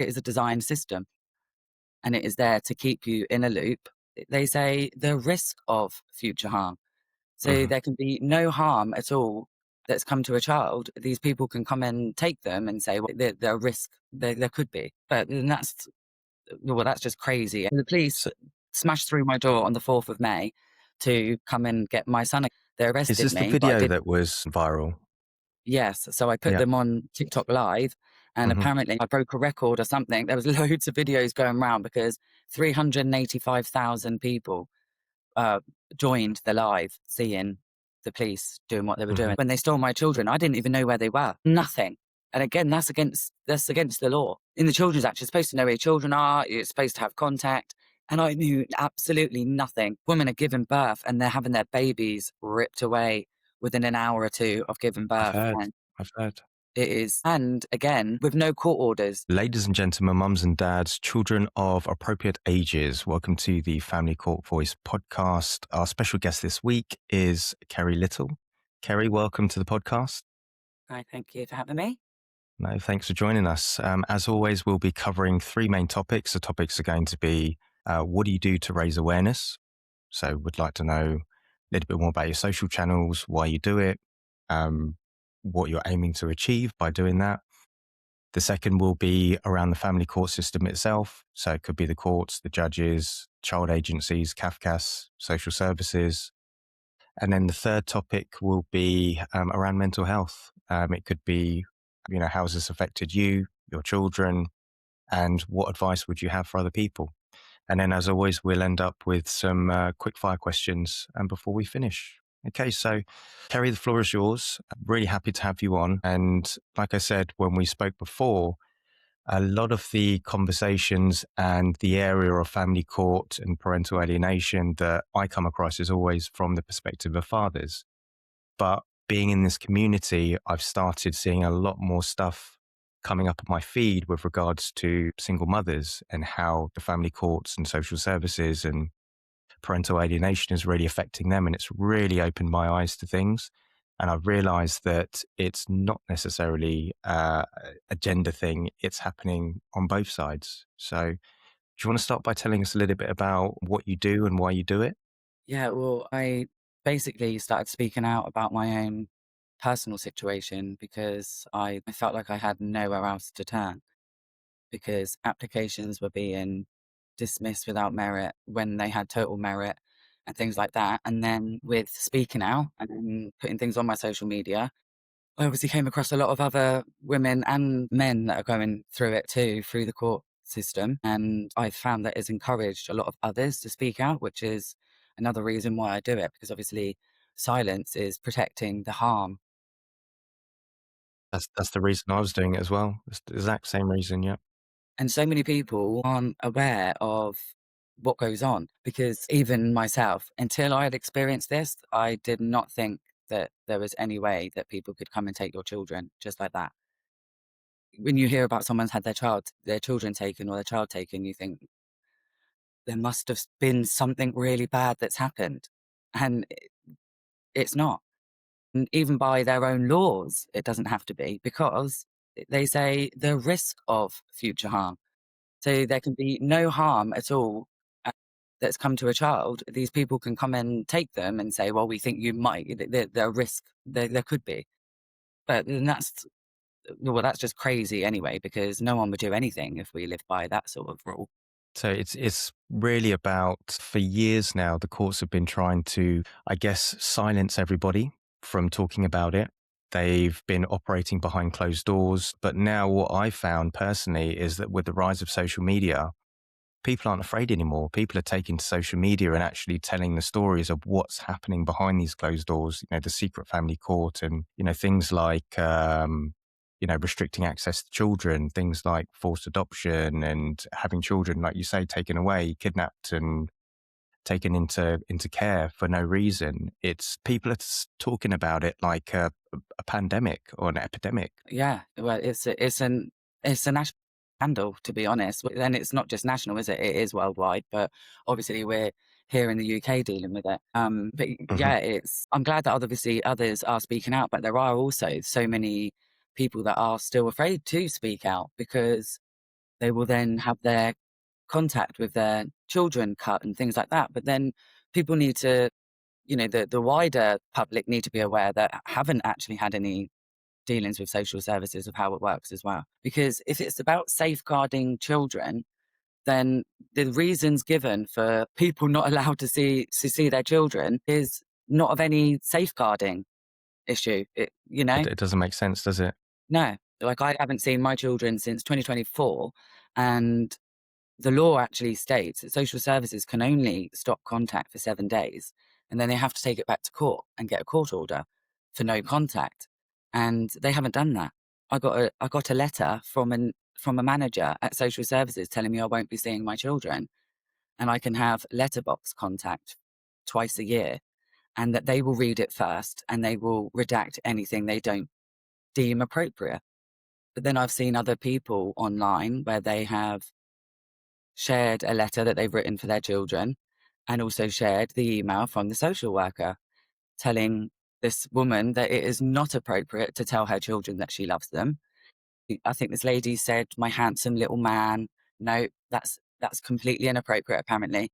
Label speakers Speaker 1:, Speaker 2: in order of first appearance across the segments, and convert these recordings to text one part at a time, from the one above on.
Speaker 1: It is a design system and it is there to keep you in a loop. They say the risk of future harm. So
Speaker 2: Mhm.
Speaker 1: there can be no harm at all that's come to a child. These people can come and take them and say, well, there are risk, there could be. But then that's just crazy. The police
Speaker 2: So,
Speaker 1: smashed through my door on the 4th of May to come and get my son. They
Speaker 2: is
Speaker 1: arrested
Speaker 2: this the
Speaker 1: me, but I
Speaker 2: video
Speaker 1: did.
Speaker 2: that was viral?
Speaker 1: Yes, so I put
Speaker 2: Yeah.
Speaker 1: them on TikTok Live, and
Speaker 2: Mhm.
Speaker 1: apparently I broke a record or something. There was loads of videos going around because 385,000 people uh, joined the live, seeing the police doing what they were doing.
Speaker 2: Mhm.
Speaker 1: When they stole my children, I didn't even know where they were. Nothing. And again, that's against the law. In the Children's Act, you're supposed to know where your children are. You're supposed to have contact. And I knew absolutely nothing. Women are giving birth and they're having their babies ripped away within an hour or two of giving
Speaker 2: I've
Speaker 1: birth.
Speaker 2: heard.
Speaker 1: And
Speaker 2: I've heard.
Speaker 1: it is, and again, with no court orders.
Speaker 2: Ladies and gentlemen, mums and dads, children of appropriate ages, welcome to the Family Court Voice podcast. Our special guest this week is Kerry Little. Kerry, welcome to the podcast.
Speaker 1: I thank you for having me.
Speaker 2: No, thanks for joining us. As always, we'll be covering three main topics. The topics are going to be what do you do to raise awareness? So, we'd like to know a little bit more about your social channels, why you do it, um, what you're aiming to achieve by doing that. The second will be around the family court system itself. So, it could be the courts, the judges, child agencies, CAFCAS, social services. And then the third topic will be around mental health. It could be, how has this affected you, your children, and what advice would you have for other people? And then, as always, we'll end up with some quick fire questions and before we finish. Okay, so Kerry, the floor is yours. I'm really happy to have you on. And like I said, when we spoke before, a lot of the conversations and the area of family court and parental alienation that I come across is always from the perspective of fathers. But being in this community, I've started seeing a lot more stuff coming up on my feed with regards to single mothers and how the family courts and social services and parental alienation is really affecting them. And it's really opened my eyes to things. And I've realized that it's not necessarily a gender thing, it's happening on both sides. So, do you want to start by telling us a little bit about what you do and why you do it?
Speaker 1: Yeah, well, I basically started speaking out about my own personal situation because I felt like I had nowhere else to turn because applications were being dismissed without merit when they had total merit and things like that. And then with speaking out and putting things on my social media, I obviously came across a lot of other women and men that are going through it too, through the court system. And I found that it's encouraged a lot of others to speak out, which is another reason why I do it, because obviously silence is protecting the harm.
Speaker 2: That's the reason I was doing it as well. It's the exact same reason, yeah.
Speaker 1: And so many people aren't aware of what goes on because even myself, until I had experienced this, I did not think that there was any way that people could come and take your children just like that. When you hear about someone's had their children taken or their child taken, you think there must have been something really bad that's happened. And it's not. And even by their own laws, it doesn't have to be because they say the risk of future harm. So there can be no harm at all that's come to a child. These people can come and take them and say, well, we think you might, there are risk, there could be. But then that's just crazy anyway, because no one would do anything if we lived by that sort of rule.
Speaker 2: So it's really about, for years now, the courts have been trying to, I guess, silence everybody from talking about it. They've been operating behind closed doors. But now what I found personally is that with the rise of social media, people aren't afraid anymore. People are taking to social media and actually telling the stories of what's happening behind these closed doors, the secret family court and, things like, restricting access to children, things like forced adoption and having children, like you say, taken away, kidnapped and taken into care for no reason. It's people are talking about it like a pandemic or an epidemic.
Speaker 1: Yeah, well, it's a national scandal, to be honest. And it's not just national, is it? It is worldwide, but obviously we're here in the UK dealing with it. But
Speaker 2: Mhm.
Speaker 1: yeah, I'm glad that obviously others are speaking out, but there are also so many people that are still afraid to speak out because They will then have their contact with their children cut and things like that. But then people need to, the wider public need to be aware that haven't actually had any dealings with social services of how it works as well. Because if it's about safeguarding children, then the reasons given for people not allowed to see their children is not of any safeguarding issue.
Speaker 2: It doesn't make sense, does it?
Speaker 1: No, like I haven't seen my children since 2024, and the law actually states that social services can only stop contact for 7 days, and then they have to take it back to court and get a court order for no contact. And they haven't done that. I got a letter from a manager at social services telling me I won't be seeing my children, and I can have letterbox contact twice a year, and that they will read it first and they will redact anything they don't deem appropriate. But then I've seen other people online where they have shared a letter that they've written for their children and also shared the email from the social worker telling this woman that it is not appropriate to tell her children that she loves them. I think this lady said, "My handsome little man." No, that's completely inappropriate, apparently.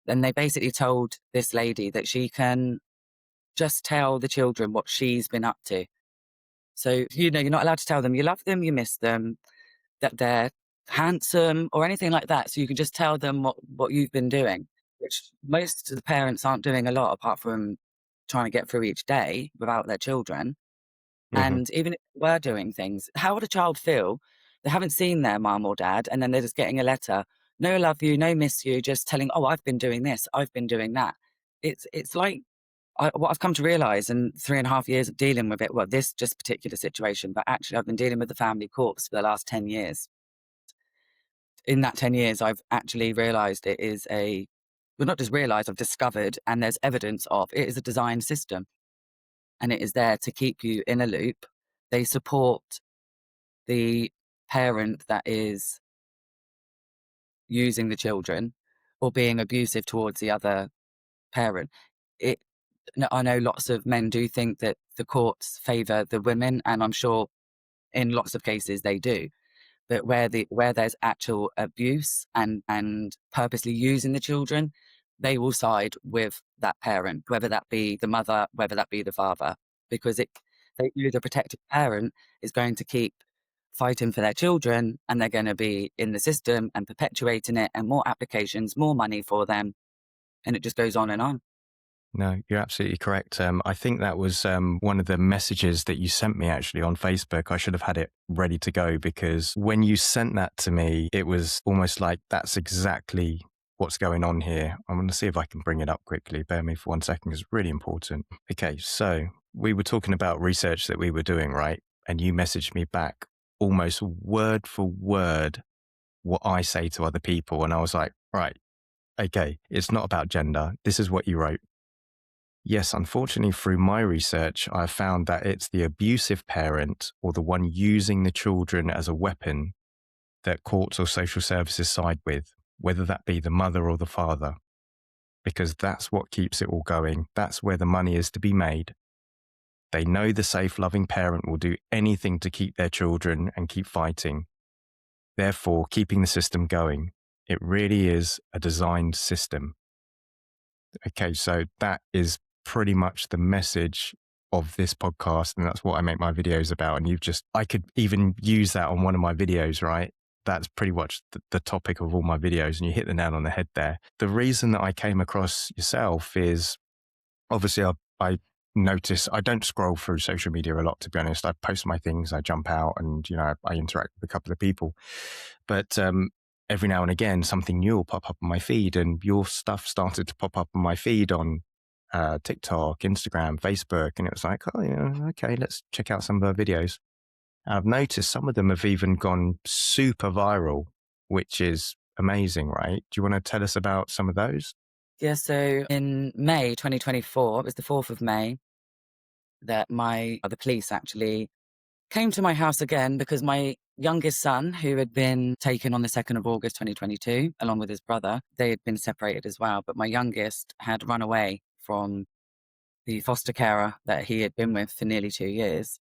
Speaker 1: Then they basically told this lady that she can just tell the children what she's been up to. So, you're not allowed to tell them you love them, you miss them, that they're handsome or anything like that. So you can just tell them what you've been doing, which most of the parents aren't doing a lot apart from trying to get through each day without their children.
Speaker 2: Hmm.
Speaker 1: And even if they were doing things, how would a child feel? They haven't seen their mum or dad, and then they're just getting a letter. No love you, no miss you, just telling, oh, I've been doing this, I've been doing that. It's like what I've come to realize in 3.5 years of dealing with it, well, this just particular situation, but actually I've been dealing with the family courts for the last 10 years. In that 10 years, I've actually realized it is well, not just realized, I've discovered, and there's evidence of it is a design system, and it is there to keep you in a loop. They support the parent that is using the children or being abusive towards the other parent. It, I know lots of men do think that the courts favor the women, and I'm sure in lots of cases they do. But where there's actual abuse and purposely using the children, they will side with that parent, whether that be the mother, whether that be the father, because they knew the protective parent is going to keep fighting for their children, and they're going to be in the system and perpetuating it, and more applications, more money for them, and it just goes on and on.
Speaker 2: No, you're absolutely correct. I think that was one of the messages that you sent me actually on Facebook. I should have had it ready to go because when you sent that to me, it was almost like that's exactly what's going on here. I'm going to see if I can bring it up quickly. Bear me for 1 second. It's really important. Okay, so we were talking about research that we were doing, right? And you messaged me back almost word for word what I say to other people. And I was like, right, okay, it's not about gender. This is what you wrote. Yes, unfortunately, through my research, I found that it's the abusive parent or the one using the children as a weapon that courts or social services side with, whether that be the mother or the father, because that's what keeps it all going. That's where the money is to be made. They know the safe, loving parent will do anything to keep their children and keep fighting, therefore keeping the system going. It really is a designed system. Okay, so that is pretty much the message of this podcast. And that's what I make my videos about. And I could even use that on one of my videos, right? That's pretty much the topic of all my videos. And you hit the nail on the head there. The reason that I came across yourself is obviously I notice I don't scroll through social media a lot, to be honest. I post my things, I jump out and, I interact with a couple of people. But every now and again, something new will pop up on my feed, and your stuff started to pop up on my feed on TikTok, Instagram, Facebook. And it was like, oh, yeah, okay, let's check out some of our videos. And I've noticed some of them have even gone super viral, which is amazing, right? Do you want to tell us about some of those?
Speaker 1: Yeah, so in May 2024, it was the 4th of May, that the police actually came to my house again because my youngest son, who had been taken on the 2nd of August 2022, along with his brother, they had been separated as well. But my youngest had run away from the foster carer that he had been with for nearly 2 years.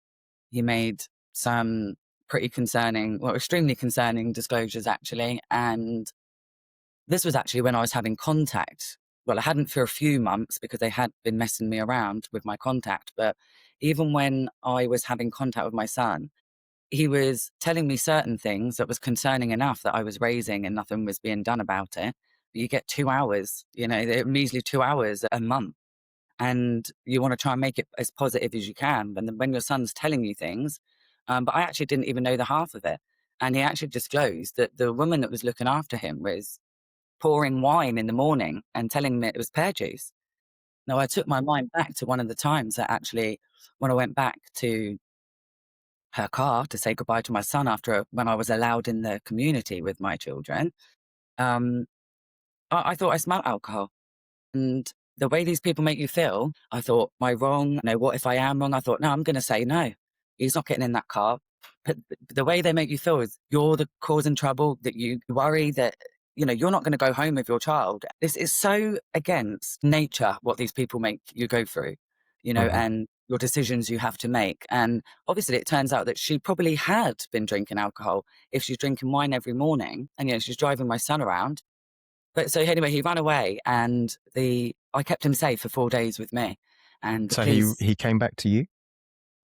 Speaker 1: He made some pretty concerning, well, extremely concerning disclosures actually. And this was actually when I was having contact. Well, I hadn't for a few months because they had been messing me around with my contact. But even when I was having contact with my son, he was telling me certain things that was concerning enough that I was raising and nothing was being done about it. You get 2 hours, a measly 2 hours a month. And you want to try and make it as positive as you can. And then when your son's telling you things, but I actually didn't even know the half of it. And he actually disclosed that the woman that was looking after him was pouring wine in the morning and telling me it was pear juice. Now, I took my mind back to one of the times that actually, when I went back to her car to say goodbye to my son after when I was allowed in the community with my children, um, I thought I smelled alcohol. And the way these people make you feel, I thought, am I wrong? No, what if I am wrong? I thought, no, I'm going to say no. He's not getting in that car. But the way they make you feel is you're the causing trouble, that you worry that, you're not going to go home with your child. This is so against nature, what these people make you go through,
Speaker 2: Hmm.
Speaker 1: and your decisions you have to make. And obviously it turns out that she probably had been drinking alcohol if she's drinking wine every morning and, she's driving my son around. But so anyway, he ran away and I kept him safe for 4 days with me. And the
Speaker 2: So he
Speaker 1: police,
Speaker 2: he came back to you.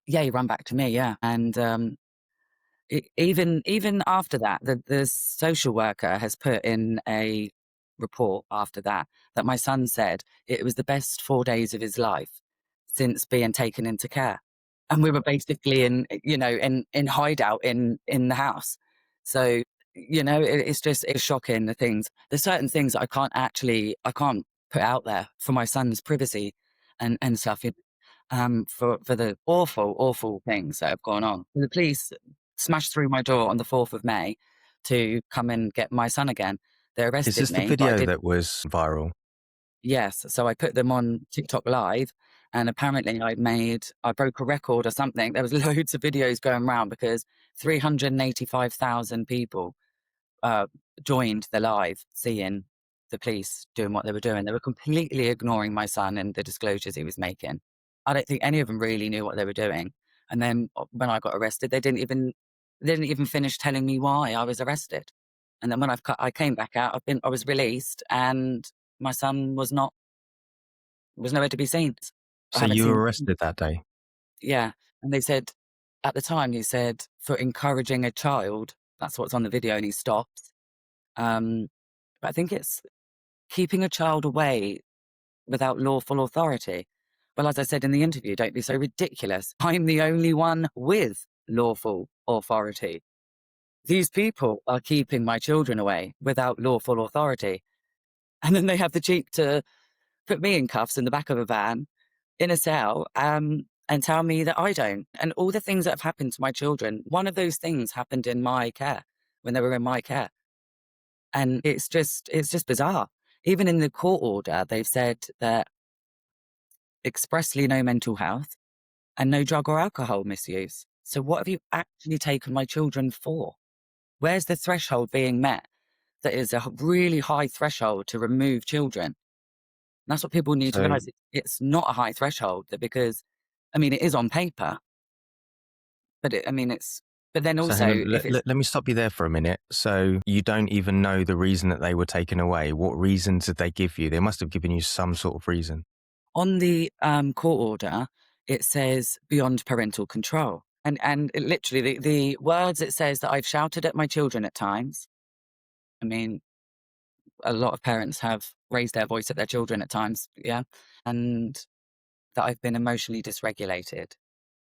Speaker 1: yeah, he ran back to me, yeah. And even after that, the social worker has put in a report after that my son said it was the best 4 days of his life since being taken into care. And we were basically in hideout in the house. So, it's shocking the things. There's certain things that I can't put out there for my son's privacy and stuff. For the awful, awful things that have gone on. The police smashed through my door on the 4th of May to come and get my son again. They
Speaker 2: Is
Speaker 1: arrested
Speaker 2: this the
Speaker 1: me, but I
Speaker 2: video
Speaker 1: did,
Speaker 2: that was viral?
Speaker 1: yes. So I put them on TikTok Live, and apparently I broke a record or something. There was loads of videos going around because 385,000 people uh, joined the live, seeing the police doing what they were doing. They were completely ignoring my son and the disclosures he was making. I don't think any of them really knew what they were doing. And then when I got arrested, they didn't even finish telling me why I was arrested. And then when I came back out, I was released, and my son was nowhere to be seen. I
Speaker 2: So
Speaker 1: haven't
Speaker 2: you
Speaker 1: seen
Speaker 2: were
Speaker 1: him since.
Speaker 2: arrested that day.
Speaker 1: Yeah, and they said at the time, he said for encouraging a child. That's what's on the video, and he stops. Um, but I think it's keeping a child away without lawful authority. Well, as I said in the interview, don't be so ridiculous. I'm the only one with lawful authority. These people are keeping my children away without lawful authority. And then they have the cheek to put me in cuffs in the back of a van in a cell, and tell me that I don't. And all the things that have happened to my children, one of those things happened in my care when they were in my care. And it's just bizarre. Even in the court order, they've said that expressly no mental health and no drug or alcohol misuse. So what have you actually taken my children for? Where's the threshold being met? That is a really high threshold to remove children. And that's what people need to
Speaker 2: So
Speaker 1: realize. It's not a high threshold because, I mean, it is on paper, but but then
Speaker 2: so hang on.
Speaker 1: also if it's
Speaker 2: Let me stop you there for a minute. So you don't even know the reason that they were taken away. What reasons did they give you? They must have given you some sort of reason.
Speaker 1: on the court order, it says beyond parental control. And it literally, the words it says that I've shouted at my children at times. I mean, a lot of parents have raised their voice at their children at times, yeah, and that I've been emotionally dysregulated.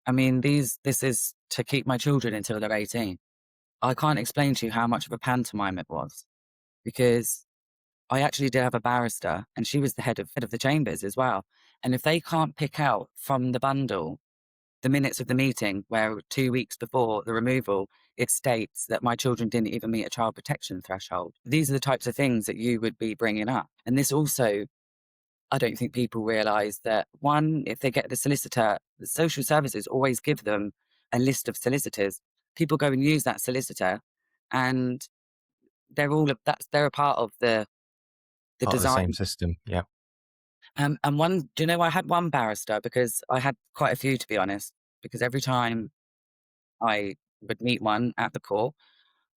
Speaker 1: I mean, this is to keep my children until they're 18. I can't explain to you how much of a pantomime it was because I actually did have a barrister, and she was the head of the chambers as well. And if they can't pick out from the bundle the minutes of the meeting where 2 weeks before the removal, it states that my children didn't even meet a child protection threshold. These are the types of things that you would be bringing up. And this also, I don't think people realise that one, if they get the solicitor, the social services always give them a list of solicitors. People go and use that solicitor, and they're a part of the
Speaker 2: Part of the
Speaker 1: design.
Speaker 2: same system. Yeah.
Speaker 1: And do you know, I had one barrister because I had quite a few, to be honest, because every time I would meet one at the court,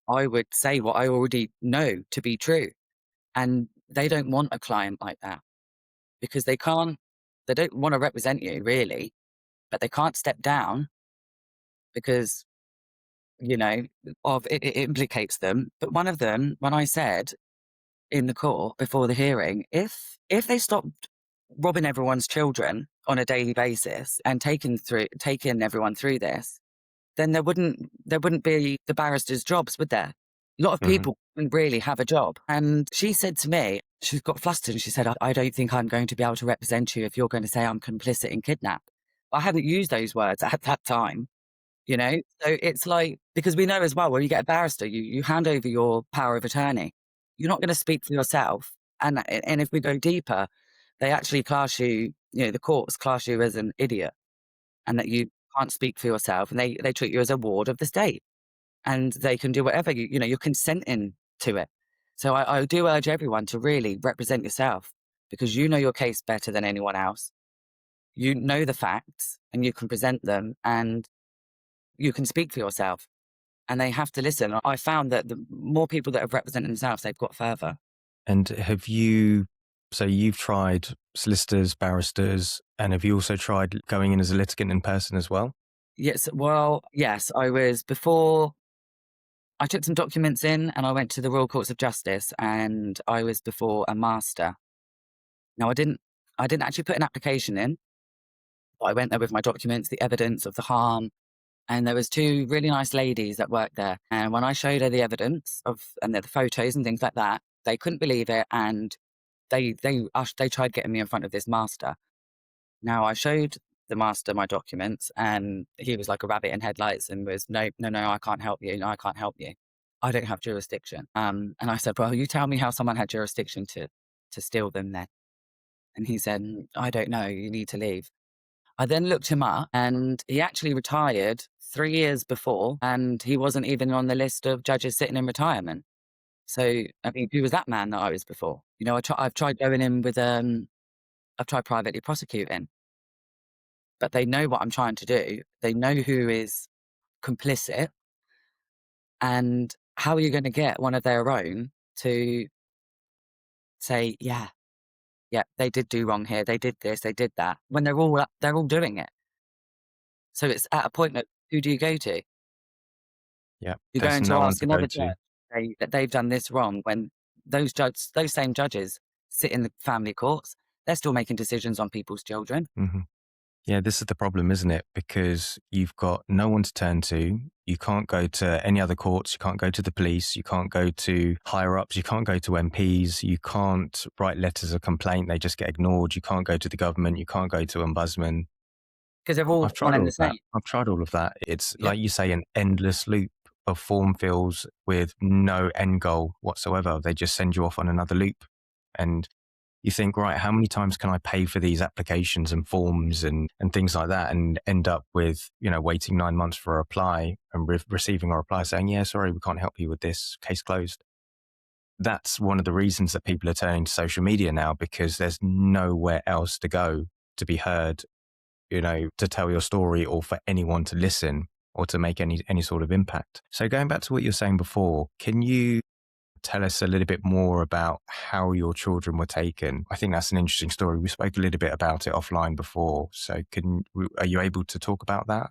Speaker 1: I would say what I already know to be true. And they don't want a client like that because they don't want to represent you really, but they can't step down because, you know, it implicates them. But one of them, when I said in the court before the hearing, if they stopped robbing everyone's children on a daily basis and taking everyone through this, then there wouldn't be the barristers' jobs, would there? A lot of
Speaker 2: Hmm.
Speaker 1: people wouldn't really have a job. And she said to me, she got flustered and she said, I don't think I'm going to be able to represent you if you're going to say I'm complicit in kidnap. I hadn't used those words at that time, you know? So it's like, because we know as well, when you get a barrister, you hand over your power of attorney. You're not going to speak for yourself. And if we go deeper, they actually class you, the courts class you as an idiot and that you can't speak for yourself. And they treat you as a ward of the state and they can do whatever you're consenting to it. So I do urge everyone to really represent yourself because you know your case better than anyone else. You know the facts and you can present them and you can speak for yourself and they have to listen. I found that the more people that have represented themselves, they've got further.
Speaker 2: And so you've tried solicitors, barristers, and have you also tried going in as a litigant in person as well?
Speaker 1: Yes, well, yes, before I took some documents in and I went to the Royal Courts of Justice and I was before a master. Now I didn't actually put an application in, but I went there with my documents, the evidence of the harm, and there was two really nice ladies that worked there. And when I showed her the evidence and the photos and things like that, they couldn't believe it and they tried getting me in front of this master. Now I showed the master my documents and he was like a rabbit in headlights and was, no, no, no, I can't help you. No, I can't help you. I don't have jurisdiction. And I said, well, you tell me how someone had jurisdiction to steal them then. And he said, I don't know. You need to leave. I then looked him up and he actually retired 3 years before and he wasn't even on the list of judges sitting in retirement. So, I mean, who was that man that I was before? I've tried going in with, I've tried privately prosecuting, but they know what I'm trying to do. They know who is complicit. And how are you going to get one of their own to say, yeah, yeah, they did do wrong here. They did this, they did that when they're all doing it. So it's at a point that who do you go to?
Speaker 2: Yeah,
Speaker 1: You're
Speaker 2: there's
Speaker 1: going to
Speaker 2: no one
Speaker 1: ask
Speaker 2: to go
Speaker 1: another
Speaker 2: to.
Speaker 1: judge that they've done this wrong when those same judges sit in the family courts. They're still making decisions on people's children
Speaker 2: Hmm. Yeah, this is the problem, isn't it? Because you've got no one to turn to. You can't go to any other courts. You can't go to the police. You can't go to higher ups. You can't go to MPs. You can't write letters of complaint. They just get ignored. You can't go to the government. You can't go to ombudsman.
Speaker 1: because they're
Speaker 2: I've
Speaker 1: all one
Speaker 2: tried
Speaker 1: and
Speaker 2: all
Speaker 1: the
Speaker 2: of that.
Speaker 1: same.
Speaker 2: I've tried all of that. It's
Speaker 1: Yeah.
Speaker 2: like you say, an endless loop of form fills with no end goal whatsoever. They just send you off on another loop. And you think, right, how many times can I pay for these applications and forms and things like that and end up with, waiting 9 months for a reply and receiving a reply saying, yeah, sorry, we can't help you with this, case closed. That's one of the reasons that people are turning to social media now because there's nowhere else to go to be heard, to tell your story or for anyone to listen or to make any sort of impact. So going back to what you were saying before, can you tell us a little bit more about how your children were taken? I think that's an interesting story. We spoke a little bit about it offline before. So are you able to talk about that?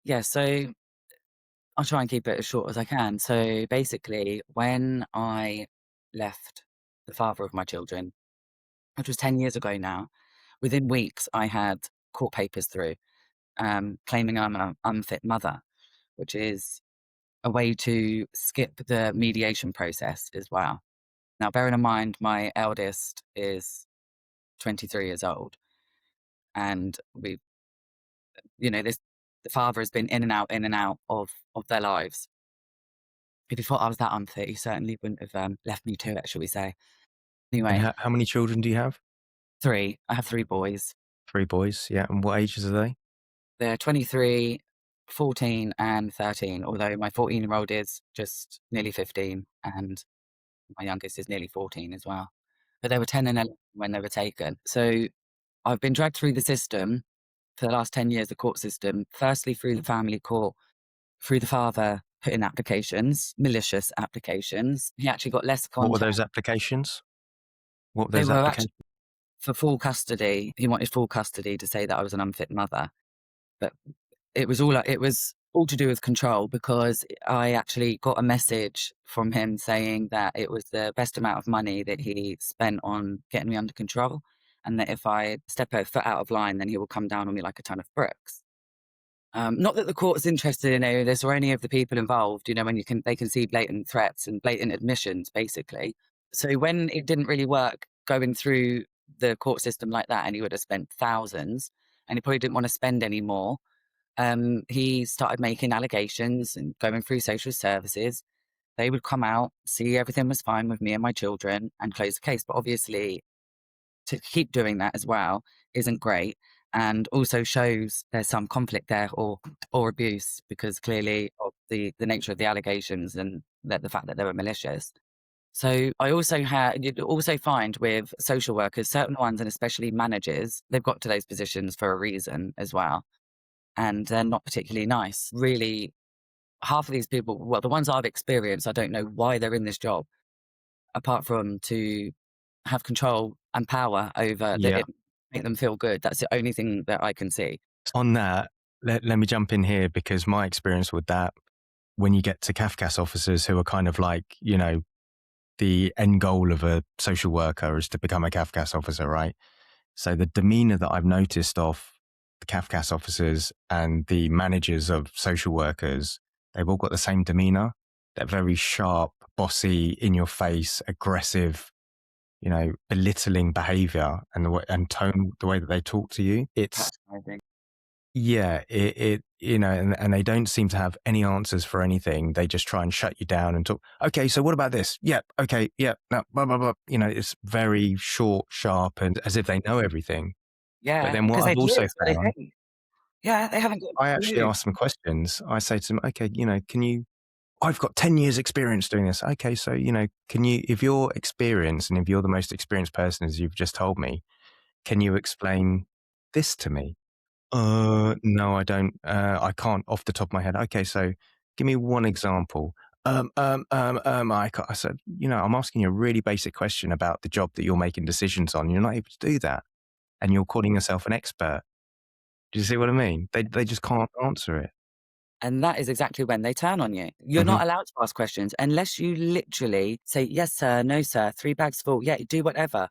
Speaker 1: Yeah. So I'll try and keep it as short as I can. So basically, when I left the father of my children, which was 10 years ago now, within weeks, I had court papers through claiming I'm an unfit mother, which is a way to skip the mediation process as well. Now, bearing in mind, my eldest is 23 years old, and the father has been in and out of their lives. If he thought I was that unfit, he certainly wouldn't have left me to it, shall we say.
Speaker 2: And
Speaker 1: Anyway,
Speaker 2: how many children do you have?
Speaker 1: three. I have three boys.
Speaker 2: 3 boys. Yeah. And what ages are they?
Speaker 1: They're 23, 14, and 13, although my 14-year-old is just nearly 15, and my youngest is nearly 14 as well. But they were 10 and 11 when they were taken. So I've been dragged through the system for the last 10 years, the court system, firstly through the family court through the father put in applications, malicious applications. He actually got less
Speaker 2: What were
Speaker 1: contact.
Speaker 2: those applications? What were
Speaker 1: They
Speaker 2: those
Speaker 1: were actually
Speaker 2: applications?
Speaker 1: for full custody. He wanted full custody to say that I was an unfit mother. But it was all to do with control, because I actually got a message from him saying that it was the best amount of money that he spent on getting me under control, and that if I step a foot out of line, then he will come down on me like a ton of bricks. Not that the court's interested in any of this or any of the people involved, when they can see blatant threats and blatant admissions, basically. So when it didn't really work going through the court system like that, and he would have spent thousands, and he probably didn't want to spend any more, he started making allegations and going through social services. They would come out, see everything was fine with me and my children, and close the case. But obviously, to keep doing that as well isn't great, and also shows there's some conflict there, or abuse, because clearly of the nature of the allegations, and the fact that they were malicious. So you'd also find with social workers, certain ones, and especially managers, they've got to those positions for a reason as well, and they're not particularly nice. Really, half of these people, well, the ones I've experienced, I don't know why they're in this job, apart from to have control and power over that,
Speaker 2: Yeah.
Speaker 1: it make them feel good. That's the only thing that I can see.
Speaker 2: On that, let me jump in here, because my experience with that, when you get to CAFCAS officers who are kind of like, the end goal of a social worker is to become a CAFCAS officer, right? So the demeanor that I've noticed of the CAFCAS officers and the managers of social workers, they've all got the same demeanor, that very sharp, bossy, in your face, aggressive, belittling behavior, and and tone, the way that they talk to you. It's,
Speaker 1: Patronising.
Speaker 2: yeah, and they don't seem to have any answers for anything. They just try and shut you down and talk. Okay, so what about this? Yep. Okay. Yep. No, blah, blah, blah. It's very short, sharp, and as if they know everything. But
Speaker 1: Yeah,
Speaker 2: then what
Speaker 1: because
Speaker 2: I've
Speaker 1: they do,
Speaker 2: also
Speaker 1: it's what they
Speaker 2: found,
Speaker 1: think. Yeah, they haven't got
Speaker 2: I
Speaker 1: a
Speaker 2: actually
Speaker 1: clue.
Speaker 2: ask them questions. I say to them, okay, I've got 10 years experience doing this. Okay. So, if you're experienced, and if you're the most experienced person, as you've just told me, can you explain this to me? No, I don't. I can't off the top of my head. Okay, so give me one example. I said, I'm asking you a really basic question about the job that you're making decisions on. You're not able to do that, and you're calling yourself an expert. Do you see what I mean? They just can't answer it.
Speaker 1: And that is exactly when they turn on you. You're
Speaker 2: Hmm.
Speaker 1: not allowed to ask questions unless you literally say, yes, sir, no, sir, 3 bags full. Yeah, do whatever.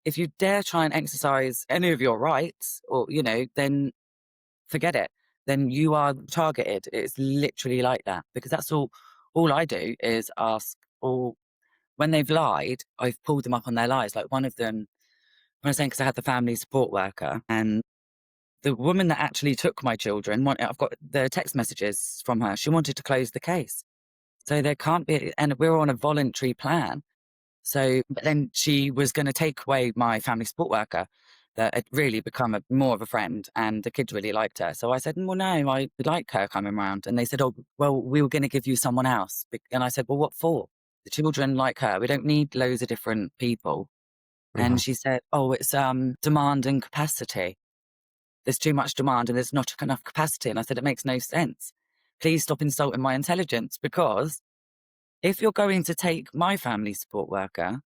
Speaker 1: If you dare try and exercise any of your rights, or, then forget it. Then you are targeted. It's literally like that, because that's all I do is ask. Or when they've lied, I've pulled them up on their lies. Like one of them, when I was saying, because I had the family support worker, and the woman that actually took my children, I've got the text messages from her. She wanted to close the case. So there can't be, and we're on a voluntary plan. So, but then she was going to take away my family support worker that had really become more of a friend, and the kids really liked her. So I said, well, no, I like her coming around. And they said, oh, well, we were going to give you someone else. And I said, well, what for? The children like her. We don't need loads of different people.
Speaker 2: Hmm.
Speaker 1: And she said, oh, it's demand and capacity. There's too much demand and there's not enough capacity. And I said, it makes no sense. Please stop insulting my intelligence, because if you're going to take my family support worker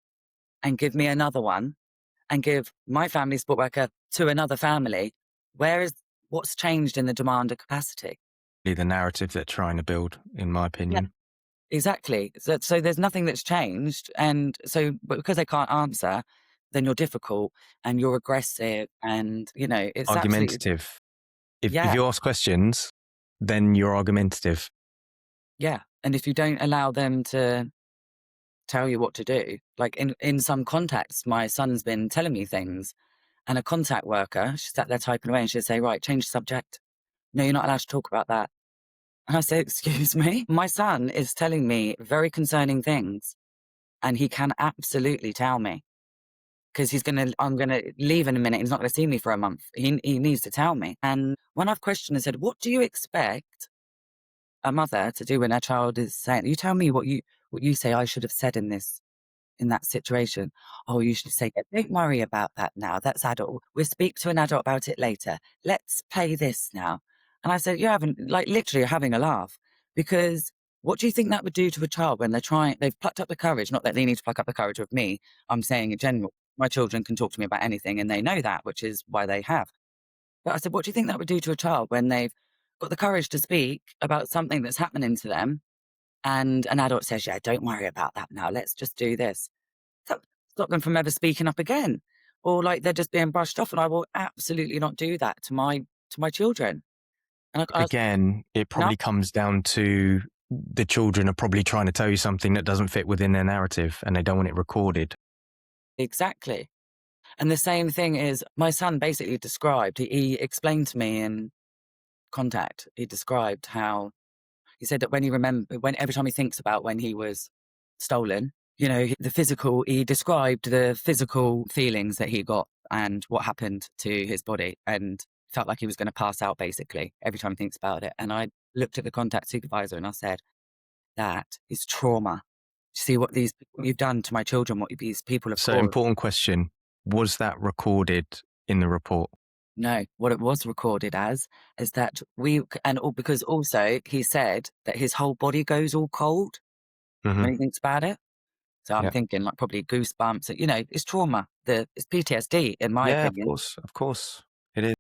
Speaker 1: and give me another one, and give my family support worker to another family, what's changed in the demand and capacity?
Speaker 2: The narrative they're trying to build, in my
Speaker 1: Yeah,
Speaker 2: opinion.
Speaker 1: exactly. So there's nothing that's changed. And so, but because they can't answer, then you're difficult and you're aggressive, and, it's absolutely,
Speaker 2: Argumentative. If
Speaker 1: yeah,
Speaker 2: you ask questions, then you're argumentative.
Speaker 1: yeah. And if you don't allow them to tell you what to do, like in some contacts, my son's been telling me things, and a contact worker, she sat there typing away, and she'd say, right, change the subject. No, you're not allowed to talk about that. And I say, excuse me? My son is telling me very concerning things, and he can absolutely tell me, because I'm going to leave in a minute. He's not going to see me for a month. He needs to tell me. And when I've questioned and said, what do you expect a mother to do when her child is saying, you tell me what you say I should have said in that situation. Oh, you should say, don't worry about that now. That's adult. We'll speak to an adult about it later. Let's play this now. And I said, you're having, like, literally having a laugh. Because what do you think that would do to a child when they've plucked up the courage, not that they need to pluck up the courage with me. I'm saying in general, my children can talk to me about anything and they know that, which is why they have. But I said, what do you think that would do to a child when they've got the courage to speak about something that's happening to them and an adult says, yeah, don't worry about that now. Let's just do this. Stop them from ever speaking up again. Or like they're just being brushed off. And I will absolutely not do that to my children. And I was
Speaker 2: Again, it
Speaker 1: enough.
Speaker 2: probably comes down to the children are probably trying to tell you something that doesn't fit within their narrative and they don't want it recorded.
Speaker 1: Exactly. And the same thing is my son basically described, he explained to me in contact, he described how he said that when every time he thinks about when he was stolen, he described the physical feelings that he got and what happened to his body and felt like he was going to pass out basically every time he thinks about it. And I looked at the contact supervisor and I said, that is trauma. See what you've done to my children, what these people have
Speaker 2: So,
Speaker 1: caused.
Speaker 2: important question, was that recorded in the report?
Speaker 1: No, what it was recorded as is that because also he said that his whole body goes all cold
Speaker 2: Hmm.
Speaker 1: when he thinks about it. So I'm
Speaker 2: Yeah.
Speaker 1: thinking like probably goosebumps. It's trauma. It's PTSD in my
Speaker 2: Yeah,
Speaker 1: opinion.
Speaker 2: of course. It is.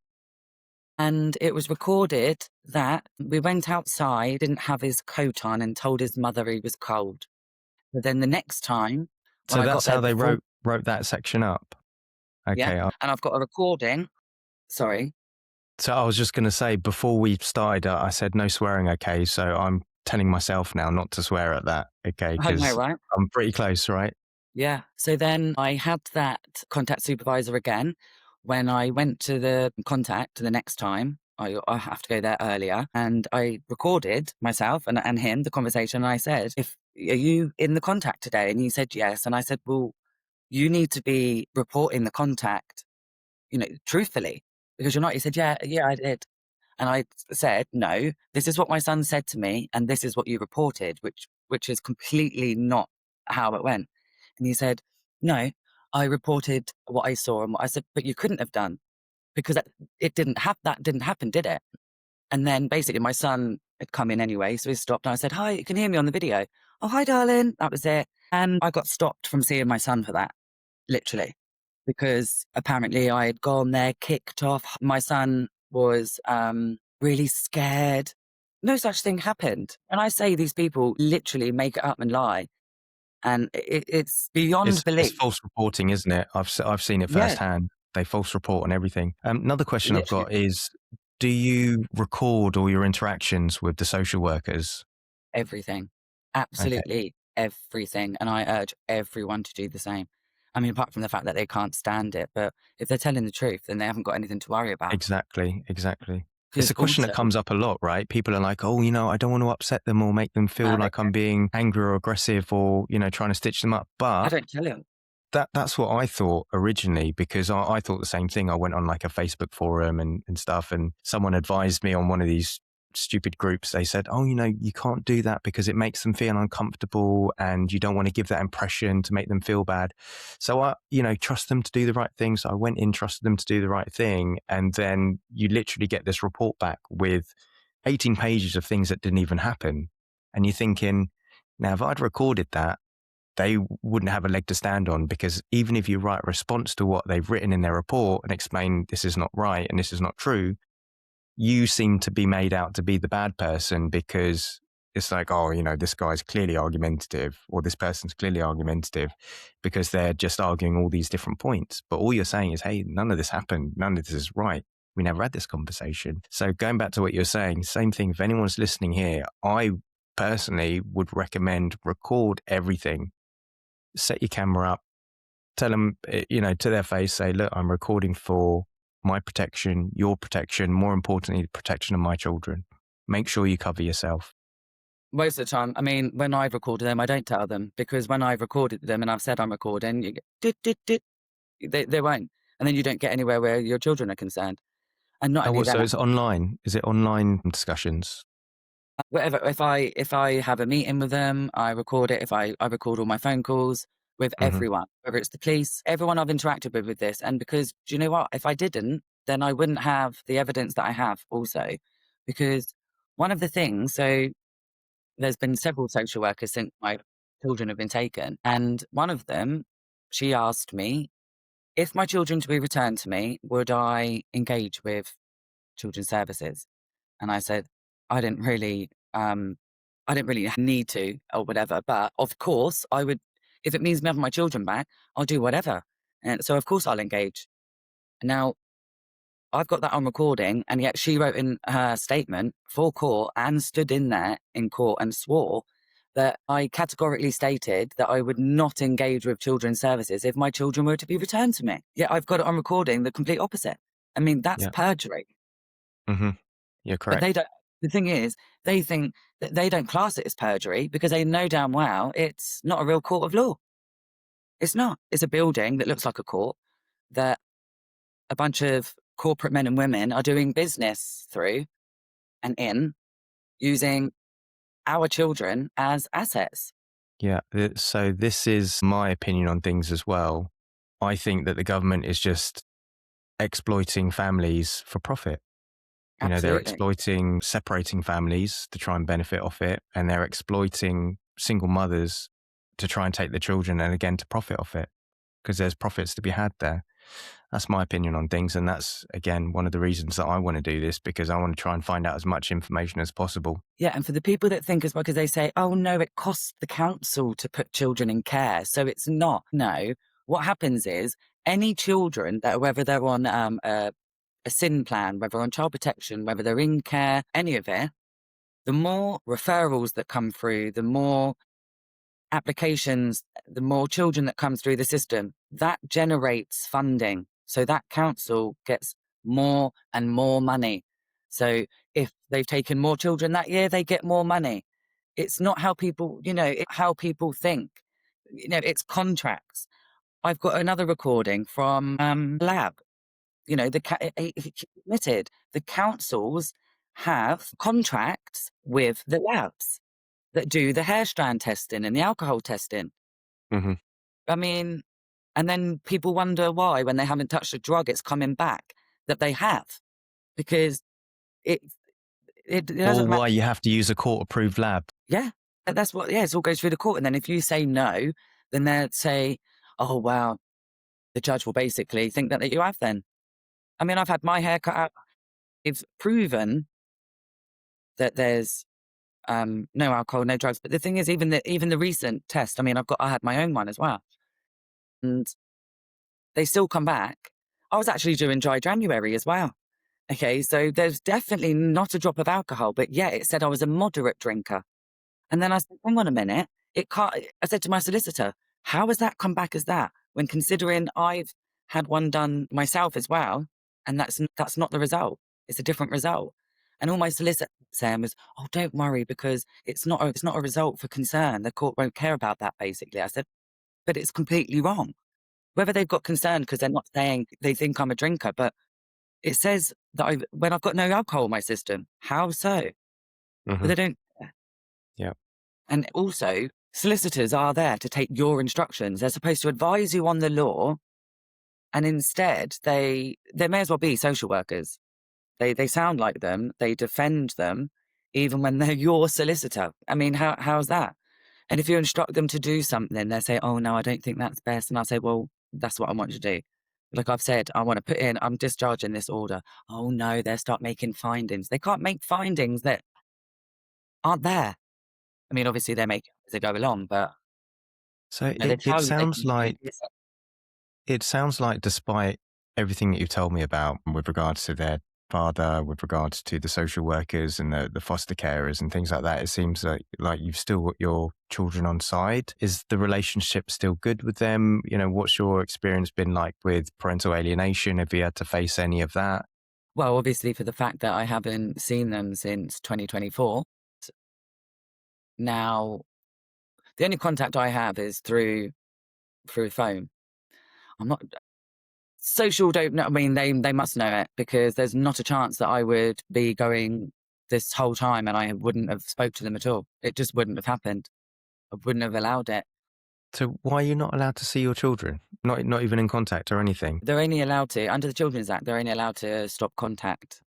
Speaker 1: And it was recorded that we went outside, didn't have his coat on, and told his mother he was cold. But then the next time when
Speaker 2: So
Speaker 1: I got
Speaker 2: that's
Speaker 1: there
Speaker 2: how they
Speaker 1: before,
Speaker 2: wrote that section up.
Speaker 1: yeah,
Speaker 2: Okay.
Speaker 1: and I've got a recording. Sorry.
Speaker 2: So I was just going to say before we started, I said no swearing. Okay. So I'm telling myself now not to swear at that. Okay.
Speaker 1: I know,
Speaker 2: Because
Speaker 1: right?
Speaker 2: I'm pretty close, right?
Speaker 1: Yeah. So then I had that contact supervisor again. When I went to the contact the next time, I have to go there earlier. And I recorded myself and him, the conversation. And I said, are you in the contact today? And he said, yes. And I said, well, you need to be reporting the contact, truthfully, because you're not. He said, yeah, I did. And I said, no, this is what my son said to me, and this is what you reported, which is completely not how it went. And he said, no, I reported what I saw. And what I said, but you couldn't have done because that didn't happen, did it? And then basically my son had come in anyway. So he stopped and I said, hi, you can hear me on the video. Oh, hi, darling. That was it. And I got stopped from seeing my son for that, literally, because apparently I had gone there, kicked off. My son was really scared. No such thing happened. And I say these people literally make it up and lie. And it's beyond
Speaker 2: It's
Speaker 1: belief.
Speaker 2: false reporting, isn't it? I've seen it
Speaker 1: Yeah,
Speaker 2: firsthand. They false report on everything. Another question I've
Speaker 1: literally
Speaker 2: got is, do you record all your interactions with the social workers?
Speaker 1: everything.
Speaker 2: Okay.
Speaker 1: Absolutely everything. And I urge everyone to do the same. I mean, apart from the fact that they can't stand it, but if they're telling the truth, then they haven't got anything to worry about.
Speaker 2: Exactly, exactly. It's
Speaker 1: Because
Speaker 2: a question that
Speaker 1: also,
Speaker 2: comes up a lot, right? People are like, "Oh, I don't want to upset them or make them feel
Speaker 1: they
Speaker 2: like I'm
Speaker 1: don't.
Speaker 2: being angry or aggressive or, trying to stitch them up."
Speaker 1: I
Speaker 2: But
Speaker 1: don't tell them.
Speaker 2: that's what I thought originally because I thought the same thing. I went on like a Facebook forum and stuff, and someone advised me on one of these stupid groups. They said, "Oh, you can't do that because it makes them feel uncomfortable, and you don't want to give that impression to make them feel bad." So trust them to do the right thing. So I went in, trusted them to do the right thing, and then you literally get this report back with 18 pages of things that didn't even happen, and you're thinking, now if I'd recorded that they wouldn't have a leg to stand on because even if you write a response to what they've written in their report and explain this is not right and this is not true, you seem to be made out to be the bad person because it's like, oh, this guy's clearly argumentative or this person's clearly argumentative because they're just arguing all these different points. But all you're saying is, hey, none of this happened. None of this is right. We never had this conversation. So going back to what you're saying, same thing. If anyone's listening here, I personally would recommend record everything, set your camera up, tell them, to their face, say, look, I'm recording for my protection, your protection, more importantly, the protection of my children. Make sure you cover yourself.
Speaker 1: Most of the time, I mean, when I've recorded them, I don't tell them because when I've recorded them and I've said I'm recording, you get dit. They won't. And then you don't get anywhere where your children are concerned. And not
Speaker 2: Oh,
Speaker 1: only
Speaker 2: what, so
Speaker 1: that,
Speaker 2: it's online? Is it online discussions?
Speaker 1: whatever, if I have a meeting with them, I record it. I record all my phone calls with
Speaker 2: Hmm.
Speaker 1: everyone, whether it's the police, everyone I've interacted with this. And because do you know what? If I didn't, then I wouldn't have the evidence that I have also. Because one of the things, so there's been several social workers since my children have been taken. And one of them, she asked me, if my children to be returned to me, would I engage with children's services? And I said, I didn't really, I didn't really need to or whatever, but of course I would, if it means me having my children back, I'll do whatever. And so of course I'll engage. Now I've got that on recording, and yet she wrote in her statement for court and stood in there in court and swore that I categorically stated that I would not engage with children's services if my children were to be returned to me. Yet I've got it on recording the complete opposite. I mean, that's
Speaker 2: Yeah.
Speaker 1: perjury.
Speaker 2: Hmm. You're
Speaker 1: But they
Speaker 2: correct.
Speaker 1: don't. The thing is, they think that they don't class it as perjury because they know damn well it's not a real court of law. It's not. It's a building that looks like a court that a bunch of corporate men and women are doing business through and in using our children as assets.
Speaker 2: Yeah. So this is my opinion on things as well. I think that the government is just exploiting families for profit. You know, they're
Speaker 1: Absolutely.
Speaker 2: exploiting separating families to try and benefit off it, and they're exploiting single mothers to try and take the children and again to profit off it because there's profits to be had there. That's my opinion on things. And that's, again, one of the reasons that I want to do this because I want to try and find out as much information as possible.
Speaker 1: Yeah, and for the people that think as well, because they say, oh no, it costs the council to put children in care, so it's not. No, what happens is any children that, whether they're on a SIN plan, whether on child protection, whether they're in care, any of it, the more referrals that come through, the more applications, the more children that come through the system, that generates funding. So that council gets more and more money. So if they've taken more children that year, they get more money. It's not how people, it's how people think. It's contracts. I've got another recording from lab. He admitted the councils have contracts with the labs that do the hair strand testing and the alcohol testing.
Speaker 2: Hmm.
Speaker 1: I mean, and then people wonder why, when they haven't touched a drug, it's coming back that they have, because it it
Speaker 2: Or
Speaker 1: doesn't matter.
Speaker 2: why you have to use a court approved lab.
Speaker 1: Yeah, that's what. Yeah, it all goes through the court, and then if you say no, then they'll say, "Oh wow," the judge will basically think that you have. Then, I mean, I've had my hair cut out. It's proven that there's no alcohol, no drugs. But the thing is, even the recent test. I mean, I had my own one as well, and they still come back. I was actually doing dry January as well. Okay, so there's definitely not a drop of alcohol, but yeah, it said I was a moderate drinker. And then I said, hang on a minute, it can't. I said to my solicitor, how has that come back as that? When considering I've had one done myself as well, and that's not the result. It's a different result. And all my solicitor saying was, oh, don't worry because it's not a result for concern. The court won't care about that. Basically, I said, but it's completely wrong. Whether they've got concern because they're not saying they think I'm a drinker, but it says that when I've got no alcohol in my system. How so? But
Speaker 2: Hmm.
Speaker 1: they don't.
Speaker 2: Yeah.
Speaker 1: And also, solicitors are there to take your instructions. They're supposed to advise you on the law, and instead they may as well be social workers. They sound like them. They defend them, even when they're your solicitor. I mean, how's that? And if you instruct them to do something, they say, "Oh no, I don't think that's best." And I say, "Well, that's what I want you to do." Like I've said, I want to put in, I'm discharging this order. Oh no, they start making findings. They can't make findings that aren't there. I mean, obviously they make it as they go along, but
Speaker 2: So
Speaker 1: they
Speaker 2: it
Speaker 1: tell you they
Speaker 2: sounds
Speaker 1: can do
Speaker 2: like
Speaker 1: this.
Speaker 2: despite everything that you've told me about with regards to their father, with regards to the social workers and the foster carers and things like that, it seems like you've still got your children on side. Is the relationship still good with them? You know, what's your experience been like with parental alienation? Have you had to face any of that?
Speaker 1: Well, obviously, for the fact that I haven't seen them since 2024. Now, the only contact I have is through phone. I'm not social. Don't know. I mean, they must know it because there's not a chance that I would be going this whole time and I wouldn't have spoke to them at all. It just wouldn't have happened. I wouldn't have allowed it.
Speaker 2: So why are you not allowed to see your children? Not even in contact or anything?
Speaker 1: They're only allowed to, under the Children's Act, they're only allowed to stop contact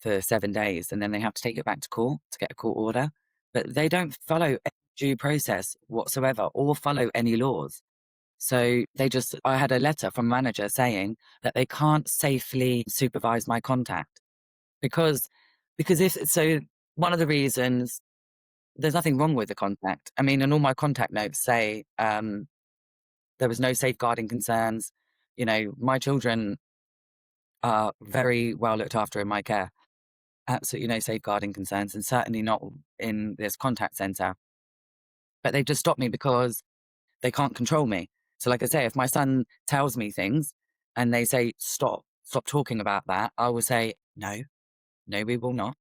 Speaker 1: for 7 days, and then they have to take it back to court to get a court order. but they don't follow any due process whatsoever or follow any laws. So I had a letter from manager saying that they can't safely supervise my contact because, if so, one of the reasons there's nothing wrong with the contact. I mean, and all my contact notes say there was no safeguarding concerns. My children are very well looked after in my care. Absolutely no safeguarding concerns, and certainly not in this contact centre. But they've just stopped me because they can't control me. So, like I say, if my son tells me things and they say, stop talking about that, I will say, no, no, we will not.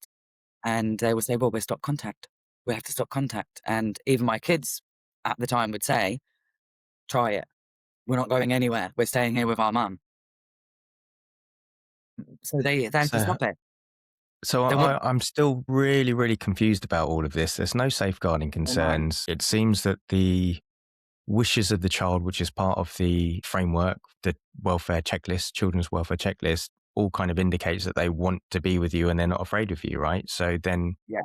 Speaker 1: And they will say, well, we'll stop contact. We have to stop contact. And even my kids at the time would say, try it. We're not going anywhere. We're staying here with our mum. So they had to
Speaker 2: So
Speaker 1: stop it.
Speaker 2: So
Speaker 1: They were,
Speaker 2: I'm still really, really confused about all of this. There's no safeguarding
Speaker 1: oh no,
Speaker 2: concerns. It seems that the wishes of the child, which is part of the framework, the welfare checklist, children's welfare checklist, all kind of indicates that they want to be with you and they're not afraid of you, right? So then
Speaker 1: yeah,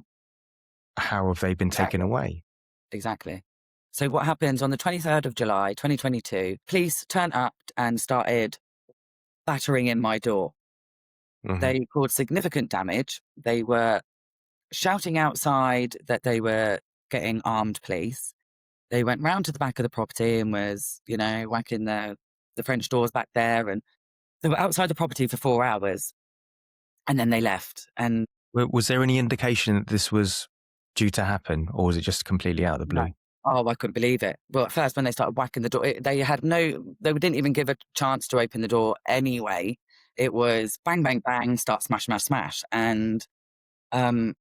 Speaker 2: how have they been taken
Speaker 1: exactly.
Speaker 2: away?
Speaker 1: Exactly. So what happens on the 23rd of July, 2022, police turned up and started battering in my door.
Speaker 2: Hmm.
Speaker 1: They caused significant damage. They were shouting outside that they were getting armed police. They went round to the back of the property and was, whacking the French doors back there. And they were outside the property for 4 hours and then they left. And
Speaker 2: Was there any indication that this was due to happen, or was it just completely out of the
Speaker 1: no.
Speaker 2: blue?
Speaker 1: Oh, I couldn't believe it. Well, at first, when they started whacking the door, they didn't even give a chance to open the door anyway. It was bang, bang, bang, start smash, smash, smash. And um,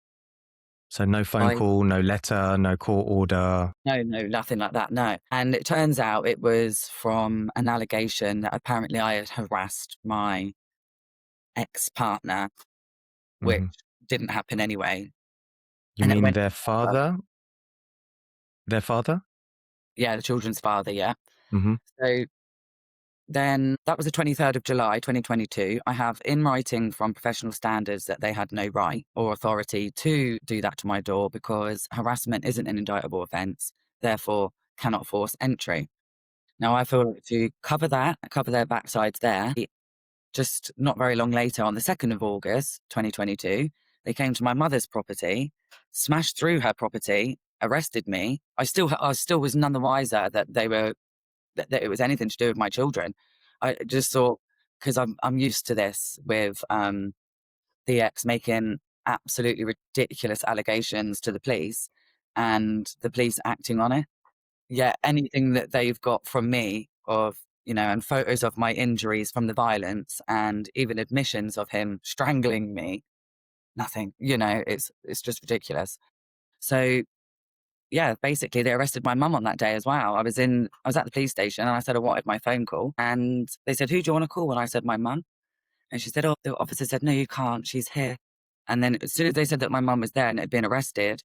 Speaker 2: So no phone
Speaker 1: I,
Speaker 2: call, no letter, no court order.
Speaker 1: no, no, nothing like that, no. And it turns out it was from an allegation that apparently I had harassed my ex partner, which
Speaker 2: Hmm.
Speaker 1: didn't happen anyway.
Speaker 2: You
Speaker 1: And it
Speaker 2: mean
Speaker 1: went,
Speaker 2: their father? Their father?
Speaker 1: yeah, the children's father, yeah.
Speaker 2: Hmm.
Speaker 1: So then that was the 23rd of July, 2022. I have in writing from professional standards that they had no right or authority to do that to my door because harassment isn't an indictable offence, therefore cannot force entry. Now, I feel like to cover their backsides there, just not very long later, on the 2nd of August, 2022, they came to my mother's property, smashed through her property, arrested me. I still was none the wiser that it was anything to do with my children. I just thought, because I'm used to this with the ex making absolutely ridiculous allegations to the police and the police acting on it. Yeah, anything that they've got from me and photos of my injuries from the violence and even admissions of him strangling me, nothing. It's just ridiculous. So yeah, basically they arrested my mum on that day as well. I was at the police station and I said I wanted my phone call and they said, who do you want to call? And I said, my mum. And she said, oh, the officer said, no, you can't. She's here. And then as soon as they said that my mum was there and had been arrested,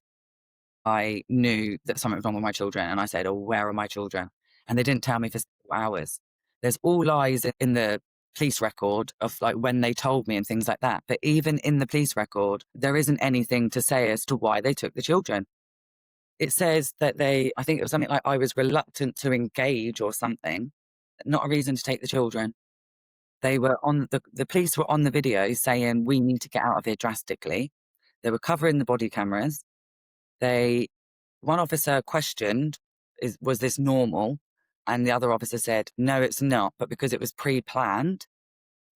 Speaker 1: I knew that something was wrong with my children. And I said, oh, where are my children? And they didn't tell me for 6 hours. There's all lies in the police record of like when they told me and things like that. But even in the police record, there isn't anything to say as to why they took the children. It says that I think it was something like I was reluctant to engage or something, not a reason to take the children. They were the police were on the video saying, we need to get out of here drastically. They were covering the body cameras. One officer questioned, was this normal? And the other officer said, no, it's not, but because it was pre-planned,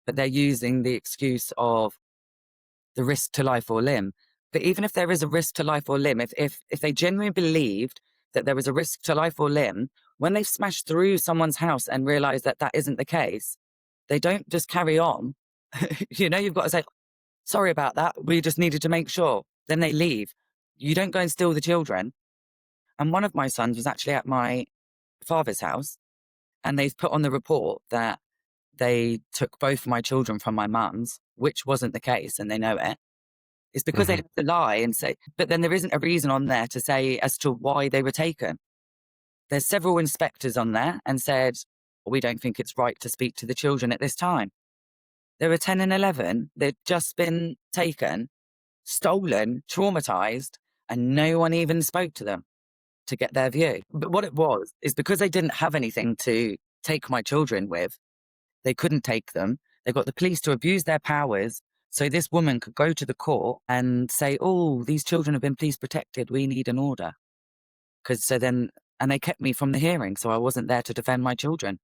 Speaker 1: but they're using the excuse of the risk to life or limb. But even if there is a risk to life or limb, if they genuinely believed that there was a risk to life or limb, when they've smashed through someone's house and realized that that isn't the case, they don't just carry on. You've got to say, sorry about that. We just needed to make sure. Then they leave. You don't go and steal the children. And one of my sons was actually at my father's house and they've put on the report that they took both my children from my mum's, which wasn't the case and they know it. It's because they
Speaker 2: Hmm.
Speaker 1: have to lie and say, but then there isn't a reason on there to say as to why they were taken. There's several inspectors on there and said, we don't think it's right to speak to the children at this time. They were 10 and 11. They'd just been taken, stolen, traumatized, and no one even spoke to them to get their view. But what it was is because they didn't have anything to take my children with, they couldn't take them. They got the police to abuse their powers. So this woman could go to the court and say, oh, these children have been police protected. We need an order. And they kept me from the hearing. So I wasn't there to defend my children.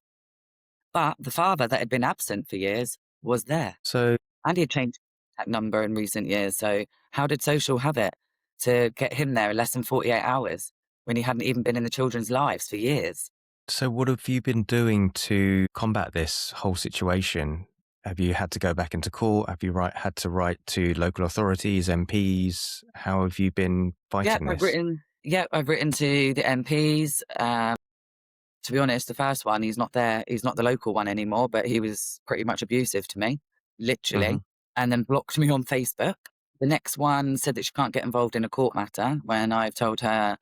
Speaker 1: But the father that had been absent for years was there.
Speaker 2: So,
Speaker 1: And he had changed that number in recent years. So how did social have it to get him there in less than 48 hours when he hadn't even been in the children's lives for years?
Speaker 2: so what have you been doing to combat this whole situation? Have you had to go back into court? Have you had to write to local authorities, MPs? How have you been fighting this?
Speaker 1: I've written to the MPs. To be honest, the first one, he's not there. He's not the local one anymore, but he was pretty much abusive to me,
Speaker 2: Hmm.
Speaker 1: literally, and then blocked me on Facebook. The next one said that she can't get involved in a court matter when I've told her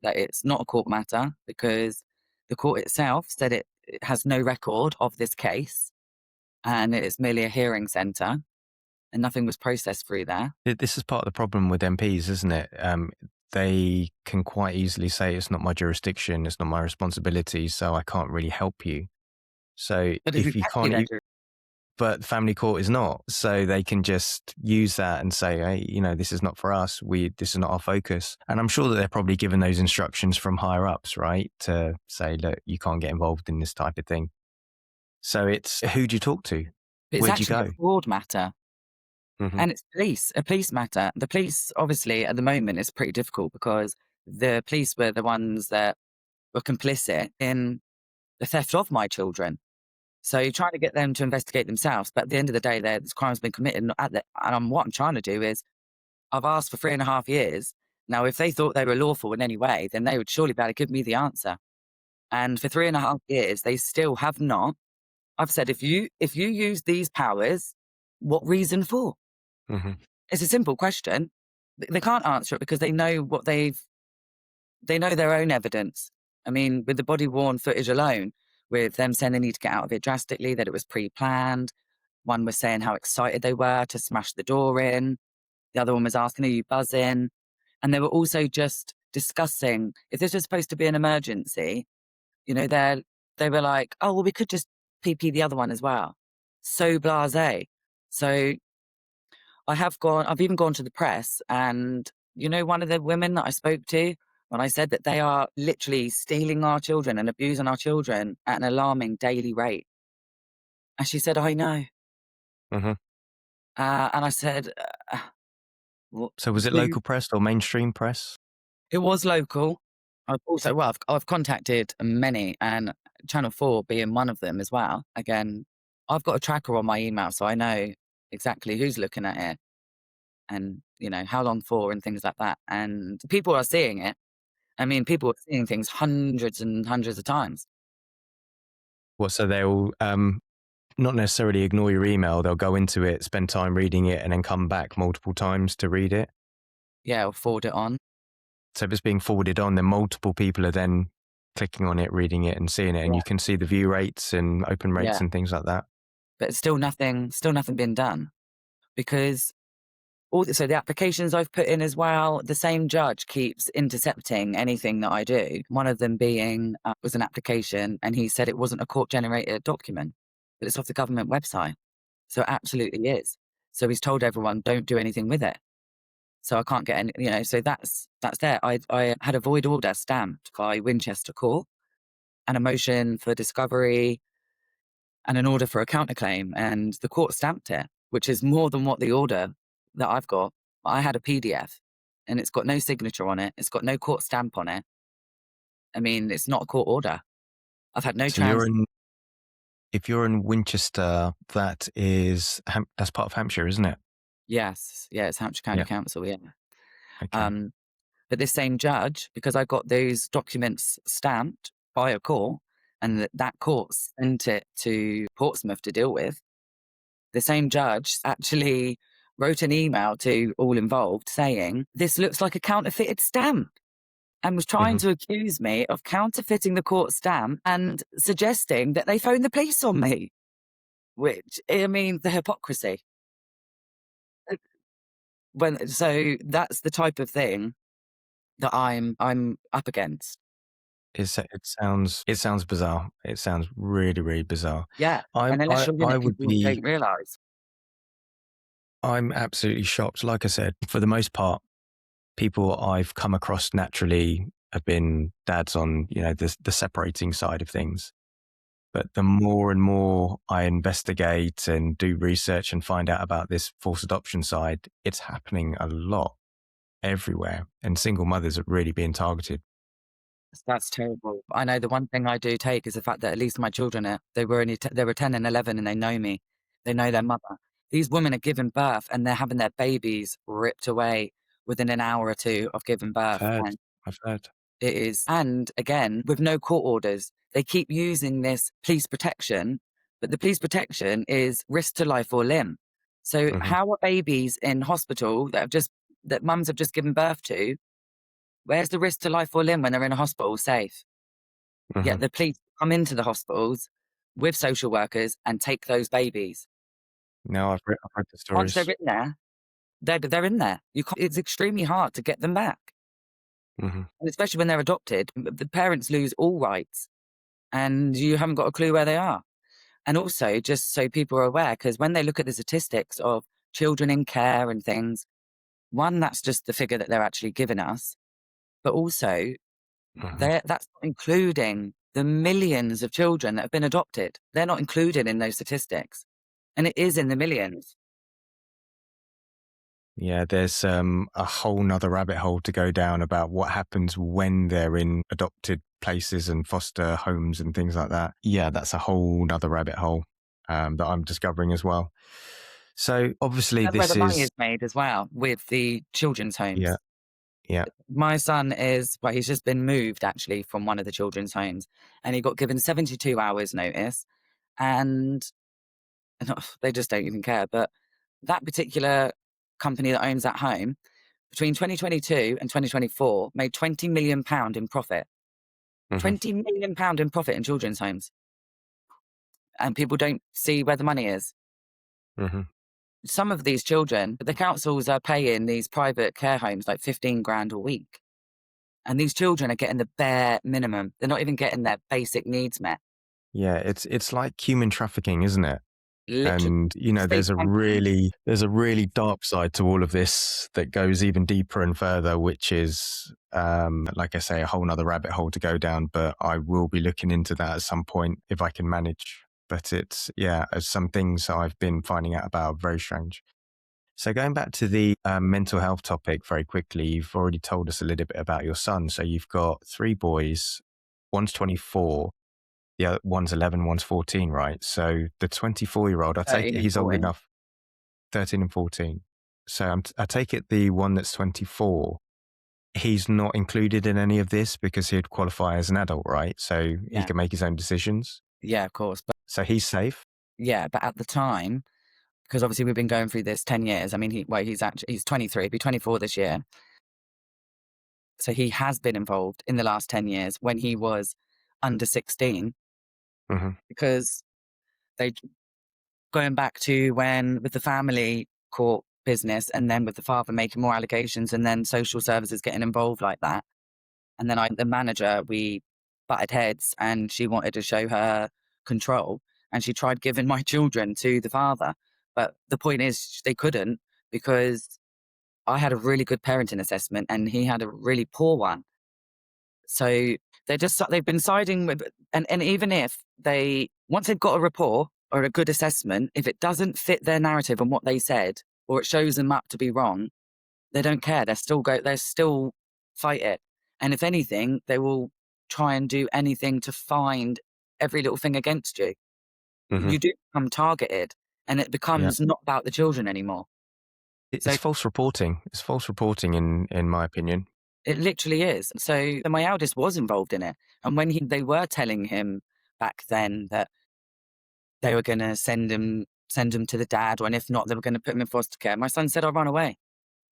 Speaker 1: that it's not a court matter because the court itself said it has no record of this case and it is merely a hearing centre and nothing was processed through there.
Speaker 2: This is part of the problem with MPs, isn't it? They can quite easily say it's not my jurisdiction, it's not my responsibility, so I can't really help you. So
Speaker 1: But it's
Speaker 2: if you
Speaker 1: exactly
Speaker 2: can't,
Speaker 1: their
Speaker 2: but the family court is not, so they can just use that and say, hey, this is not for us. This is not our focus. And I'm sure that they're probably given those instructions from higher ups, right? To say, look, you can't get involved in this type of thing. So it's who do you talk to?
Speaker 1: It's
Speaker 2: Where'd you
Speaker 1: actually a
Speaker 2: go?
Speaker 1: fraud matter.
Speaker 2: Hmm.
Speaker 1: And it's a police matter. The police, obviously, at the moment, is pretty difficult because the police were the ones that were complicit in the theft of my children. So you're trying to get them to investigate themselves. But at the end of the day, this crime's been committed. What I'm trying to do is I've asked for 3.5 years. Now, if they thought they were lawful in any way, then they would surely be able to give me the answer. And for 3.5 years, they still have not. I've said, if you use these powers, what reason for?
Speaker 2: Hmm.
Speaker 1: It's a simple question. They can't answer it because they know they know their own evidence. I mean, with the body worn footage alone, with them saying they need to get out of it drastically, that it was pre-planned. One was saying how excited they were to smash the door in. The other one was asking, are you buzzing? And they were also just discussing if this was supposed to be an emergency, they were like, oh, well, we could just PP the other one as well. So blasé. So I've even gone to the press and one of the women that I spoke to when I said that they are literally stealing our children and abusing our children at an alarming daily rate. And she said, I know.
Speaker 2: Hmm.
Speaker 1: And I said, "Well,
Speaker 2: So was it
Speaker 1: so
Speaker 2: local press or mainstream press?
Speaker 1: it was local. I've contacted many and Channel 4 being one of them as well. Again, I've got a tracker on my email, so I know exactly who's looking at it and, how long for and things like that. And people are seeing it. I mean, people are seeing things hundreds and hundreds of times.
Speaker 2: What, so they'll not necessarily ignore your email, they'll go into it, spend time reading it, and then come back multiple times to read it?
Speaker 1: Yeah, or forward it on.
Speaker 2: So if it's being forwarded on, then multiple people are then clicking on it, reading it, and seeing it, and
Speaker 1: Yeah,
Speaker 2: you can see the view rates and open rates
Speaker 1: yeah.
Speaker 2: and things like that.
Speaker 1: But still nothing been done because so the applications I've put in as well, the same judge keeps intercepting anything that I do. One of them being was an application, and he said it wasn't a court-generated document, but it's off the government website. So it absolutely is. So he's told everyone, don't do anything with it. So I can't get any, so that's there. I had a void order stamped by Winchester Court and a motion for discovery and an order for a counterclaim, and the court stamped it, which is more than what the order that I've got. I had a PDF and it's got no signature on it. It's got no court stamp on it. I mean, it's not a court order. I've had no
Speaker 2: So you're
Speaker 1: trans.
Speaker 2: in, if you're in Winchester, that's part of Hampshire, isn't it?
Speaker 1: Yes. Yeah. It's Hampshire County
Speaker 2: Yeah.
Speaker 1: Council. Yeah.
Speaker 2: Okay.
Speaker 1: Um, but this same judge, because I got those documents stamped by a court and that court sent it to Portsmouth to deal with, the same judge actually wrote an email to all involved saying, this looks like a counterfeited stamp, and was trying
Speaker 2: Hmm.
Speaker 1: to accuse me of counterfeiting the court stamp and suggesting that they phone the police on me, which, I mean, the hypocrisy. So that's the type of thing. that I'm up against.
Speaker 2: It sounds bizarre. It sounds really, really bizarre.
Speaker 1: Yeah,
Speaker 2: I
Speaker 1: and unless
Speaker 2: I
Speaker 1: you're in
Speaker 2: I
Speaker 1: it,
Speaker 2: would
Speaker 1: people
Speaker 2: be
Speaker 1: don't realise.
Speaker 2: I'm absolutely shocked. Like I said, for the most part, people I've come across naturally have been dads on, the separating side of things. But the more and more I investigate and do research and find out about this forced adoption side, it's happening a lot everywhere. And single mothers are really being targeted.
Speaker 1: That's terrible. I know the one thing I do take is the fact that at least my children they were 10 and 11 and they know me. They know their mother. These women are giving birth and they're having their babies ripped away within an hour or two of giving
Speaker 2: I've
Speaker 1: birth.
Speaker 2: heard.
Speaker 1: And
Speaker 2: I've heard.
Speaker 1: it is, and again, with no court orders, they keep using this police protection, but the police protection is risk to life or limb. So
Speaker 2: Hmm.
Speaker 1: how are babies in hospital that mums have just given birth to, where's the risk to life or limb when they're in a hospital safe? Yet
Speaker 2: Hmm.
Speaker 1: the police come into the hospitals with social workers and take those babies.
Speaker 2: No, I've read the
Speaker 1: Once they're
Speaker 2: stories.
Speaker 1: in there, they're in there. It's extremely hard to get them back,
Speaker 2: Hmm.
Speaker 1: and especially when they're adopted, the parents lose all rights, and you haven't got a clue where they are. And also, just so people are aware, because when they look at the statistics of children in care and things, one, that's just the figure that they're actually giving us, but also
Speaker 2: Hmm.
Speaker 1: that's not including the millions of children that have been adopted. They're not included in those statistics. And it is in the millions.
Speaker 2: Yeah, there's a whole nother rabbit hole to go down about what happens when they're in adopted places and foster homes and things like that. Yeah, that's a whole nother rabbit hole that I'm discovering as well. So obviously,
Speaker 1: That's where
Speaker 2: this
Speaker 1: the money
Speaker 2: is
Speaker 1: is made as well with the children's
Speaker 2: yeah,
Speaker 1: homes.
Speaker 2: yeah.
Speaker 1: My son he's just been moved actually from one of the children's homes and he got given 72 hours notice and they just don't even care. But that particular company that owns that home between 2022 and 2024 made £20 million in profit.
Speaker 2: Hmm.
Speaker 1: £20 million in profit in children's homes. And people don't see where the money is.
Speaker 2: Hmm.
Speaker 1: Some of these children, the councils are paying these private care homes like 15 grand a week. And these children are getting the bare minimum. They're not even getting their basic needs met.
Speaker 2: Yeah, it's like human trafficking, isn't it?
Speaker 1: Literally,
Speaker 2: And
Speaker 1: state
Speaker 2: there's a really dark side to all of this that goes even deeper and further, which is like I say, a whole nother rabbit hole to go down. But I will be looking into that at some point if I can manage. But it's yeah, as some things I've been finding out about are very strange. So going back to the mental health topic very quickly, you've already told us a little bit about your son. So you've got three boys, one's 24, the other one's 11, one's 14, right? So the 24-year-old, I take
Speaker 1: 13
Speaker 2: it
Speaker 1: and
Speaker 2: he's old
Speaker 1: 14.
Speaker 2: enough, 13 and 14. So I take it the one that's 24, he's not included in any of this because he'd qualify as an adult, right? So he
Speaker 1: Yeah.
Speaker 2: can make his own decisions.
Speaker 1: Yeah, of course. But
Speaker 2: So he's safe.
Speaker 1: yeah, but at the time, because obviously we've been going through this 10 years. I mean, he's 23, he'll be 24 this year. So he has been involved in the last 10 years when he was under 16
Speaker 2: Hmm.
Speaker 1: because they going back to when with the family court business and then with the father making more allegations and then social services getting involved like that. And then the manager, we butted heads and she wanted to show her control and she tried giving my children to the father. But the point is they couldn't because I had a really good parenting assessment and he had a really poor one. So they've been siding with, and even if once they've got a report or a good assessment, if it doesn't fit their narrative and what they said, or it shows them up to be wrong, they don't care. They still fight it. And if anything, they will try and do anything to find every little thing against you.
Speaker 2: Hmm.
Speaker 1: You do become targeted and it
Speaker 2: Yeah.
Speaker 1: becomes not about the children anymore. So
Speaker 2: It's false reporting. It's false reporting in my opinion.
Speaker 1: it literally is. So my eldest was involved in it. And when they were telling him back then that they were going to send him to the dad, or and if not, they were going to put him in foster care. My son said, I'll run away.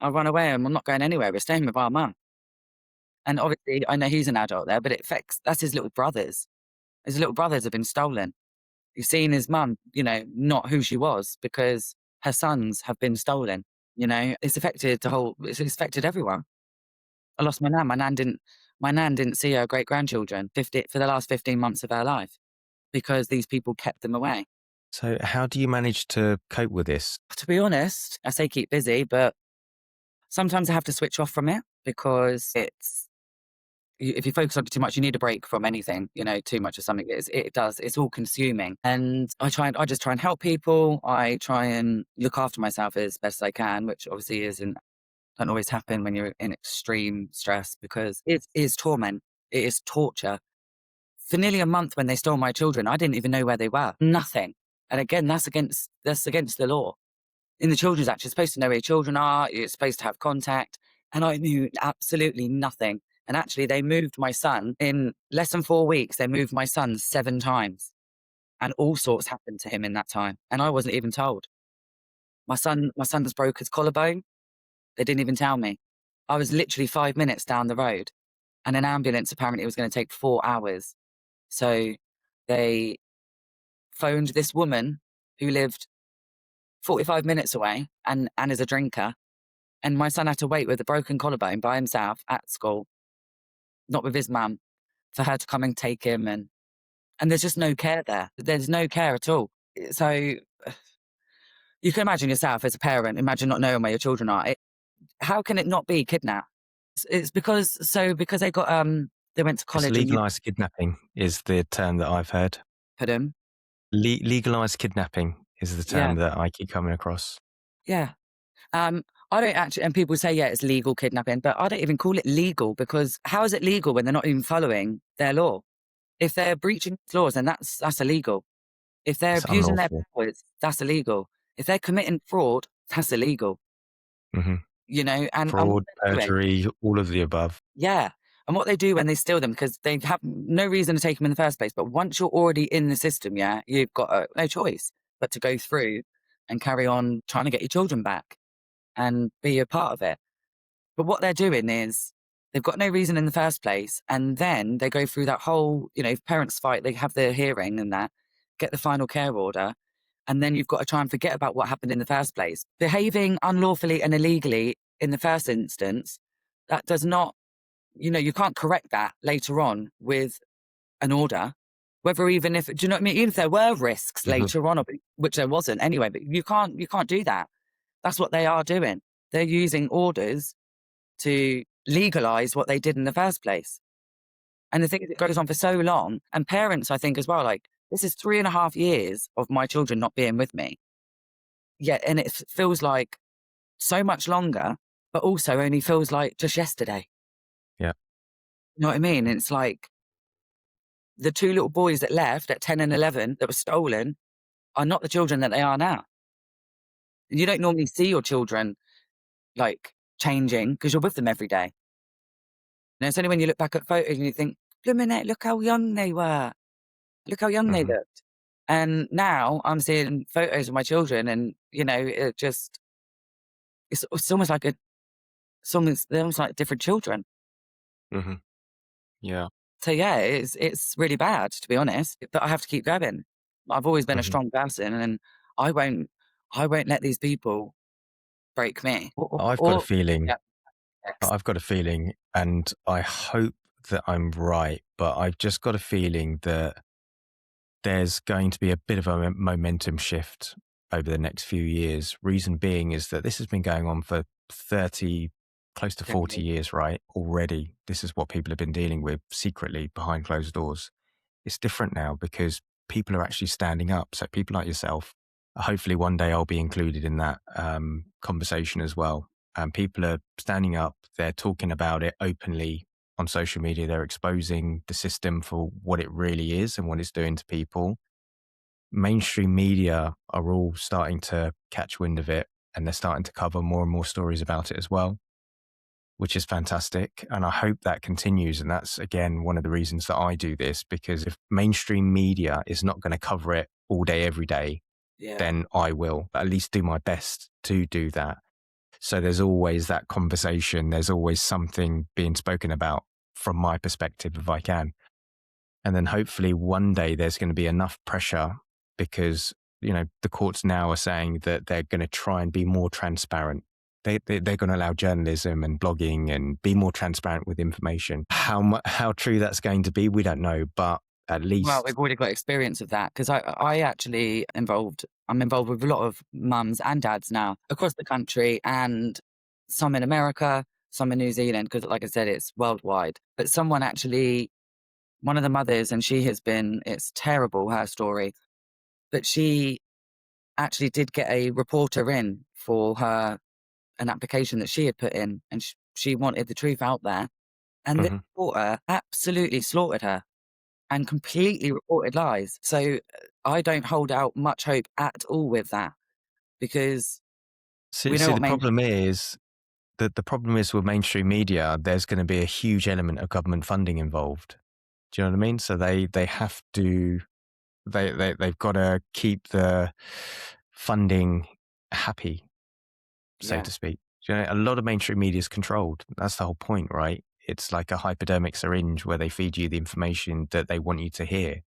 Speaker 1: I'll run away and I'm not going anywhere. We're staying with our mum. And obviously, I know he's an adult there, but that's his little brothers. His little brothers have been stolen. He's seen his mum, not who she was because her sons have been stolen. It's affected it's affected everyone. I lost my nan. My nan didn't see her great-grandchildren 50 for the last 15 months of her life because these people kept them away.
Speaker 2: So how do you manage to cope with this?
Speaker 1: To be honest, I say keep busy, but sometimes I have to switch off from it because if you focus on it too much, you need a break from anything. Too much of something it's all consuming. And I just try and help people. I try and look after myself as best I can, which obviously don't always happen when you're in extreme stress because it is torment. It is torture. For nearly a month when they stole my children, I didn't even know where they were. Nothing. And again, that's against the law. In the Children's Act, you're supposed to know where your children are, you're supposed to have contact. And I knew absolutely nothing. And actually, they moved my son in less than 4 weeks. They moved my son 7 times. And all sorts happened to him in that time. And I wasn't even told. My son was broke his collarbone. They didn't even tell me. I was literally 5 minutes down the road. And an ambulance apparently was going to take 4 hours. So they phoned this woman who lived 45 minutes away and is a drinker. And my son had to wait with a broken collarbone by himself at school, not with his mum, for her to come and take him. And there's just no care there. There's no care at all. So you can imagine yourself as a parent, imagine not knowing where your children are. How can it not be kidnapped? It's because they went to
Speaker 2: It's
Speaker 1: college and you
Speaker 2: legalized kidnapping is the term that I've heard.
Speaker 1: put them.
Speaker 2: Legalized kidnapping is the term
Speaker 1: Yeah.
Speaker 2: that I keep coming across.
Speaker 1: Yeah. I don't actually, and people say, yeah, it's legal kidnapping, but I don't even call it legal because how is it legal when they're not even following their law? If they're breaching laws, then that's illegal. If they're
Speaker 2: It's
Speaker 1: abusing their
Speaker 2: unlawful.
Speaker 1: powers, that's illegal. If they're committing fraud, that's illegal.
Speaker 2: Hmm.
Speaker 1: And what
Speaker 2: Fraud,
Speaker 1: they're doing,
Speaker 2: perjury, all of the above.
Speaker 1: yeah. And what they do when they steal them, because they have no reason to take them in the first place, but once you're already in the system, yeah, you've got no choice but to go through and carry on trying to get your children back and be a part of it. But what they're doing is they've got no reason in the first place. And then they go through that whole, if parents fight, they have the hearing and that, get the final care order. And then you've got to try and forget about what happened in the first place. Behaving unlawfully and illegally in the first instance, that does not, you can't correct that later on with an order. Whether even if, do you know what I mean? Even if there were risks
Speaker 2: Hmm.
Speaker 1: later on, which there wasn't anyway, but you can't do that. That's what they are doing. They're using orders to legalize what they did in the first place. And the thing is, it goes on for so long. And parents, I think, as well, like, this is 3.5 years of my children not being with me. Yeah, and it feels like so much longer, but also only feels like just yesterday.
Speaker 2: Yeah.
Speaker 1: You know what I mean? And it's like the two little boys that left at 10 and 11 that were stolen are not the children that they are now. And you don't normally see your children like changing because you're with them every day. It's only when you look back at photos and you think, "Blimmin' heck, look how young they were. Look how young they
Speaker 2: Hmm.
Speaker 1: looked." And now I'm seeing photos of my children and, it's almost like they're almost like different children.
Speaker 2: Hmm. Yeah.
Speaker 1: So yeah, it's really bad, to be honest, but I have to keep going. I've always been a
Speaker 2: Hmm.
Speaker 1: strong person and I won't I won't let these people break me
Speaker 2: I've got a
Speaker 1: or
Speaker 2: feeling,
Speaker 1: yeah, yes.
Speaker 2: I've got a feeling, and I hope that I'm right, but I've just got a feeling that there's going to be a bit of a momentum shift over the next few years. Reason being is that this has been going on for 30, close to 40
Speaker 1: Decade.
Speaker 2: years, right? Already, this is what people have been dealing with secretly behind closed doors. It's different now because people are actually standing up. So people like yourself, hopefully one day I'll be included in that conversation as well. People are standing up. They're talking about it openly on social media. They're exposing the system for what it really is and what it's doing to people. Mainstream media are all starting to catch wind of it, and they're starting to cover more and more stories about it as well, which is fantastic. And I hope that continues. And that's, again, one of the reasons that I do this, because if mainstream media is not going to cover it all day, every day,
Speaker 1: Yeah.
Speaker 2: then I will at least do my best to do that. So there's always that conversation. There's always something being spoken about from my perspective, if I can. And then hopefully one day there's going to be enough pressure because, the courts now are saying that they're going to try and be more transparent. they're going to allow journalism and blogging and be more transparent with information. How true that's going to be, we don't know, but at
Speaker 1: Well,
Speaker 2: least.
Speaker 1: we've already got experience of that because I actually I'm involved with a lot of mums and dads now across the country, and some in America, some in New Zealand, because like I said, it's worldwide. But someone actually, one of the mothers, and she has been, it's terrible, her story, but she actually did get a reporter in for her, an application that she had put in, and she wanted the truth out there. And the
Speaker 2: Mhm.
Speaker 1: reporter absolutely slaughtered her and completely reported lies. So I don't hold out much hope at all with that because
Speaker 2: See,
Speaker 1: we know
Speaker 2: see,
Speaker 1: what
Speaker 2: the
Speaker 1: main.
Speaker 2: problem is the problem is with mainstream media, there's going to be a huge element of government funding involved. Do you know what I mean? So they have to they've got to keep the funding happy, so
Speaker 1: Yeah,
Speaker 2: to speak. Do you know, a lot of mainstream media is controlled. That's the whole point, right? It's like a hypodermic syringe where they feed you the information that they want you to hear.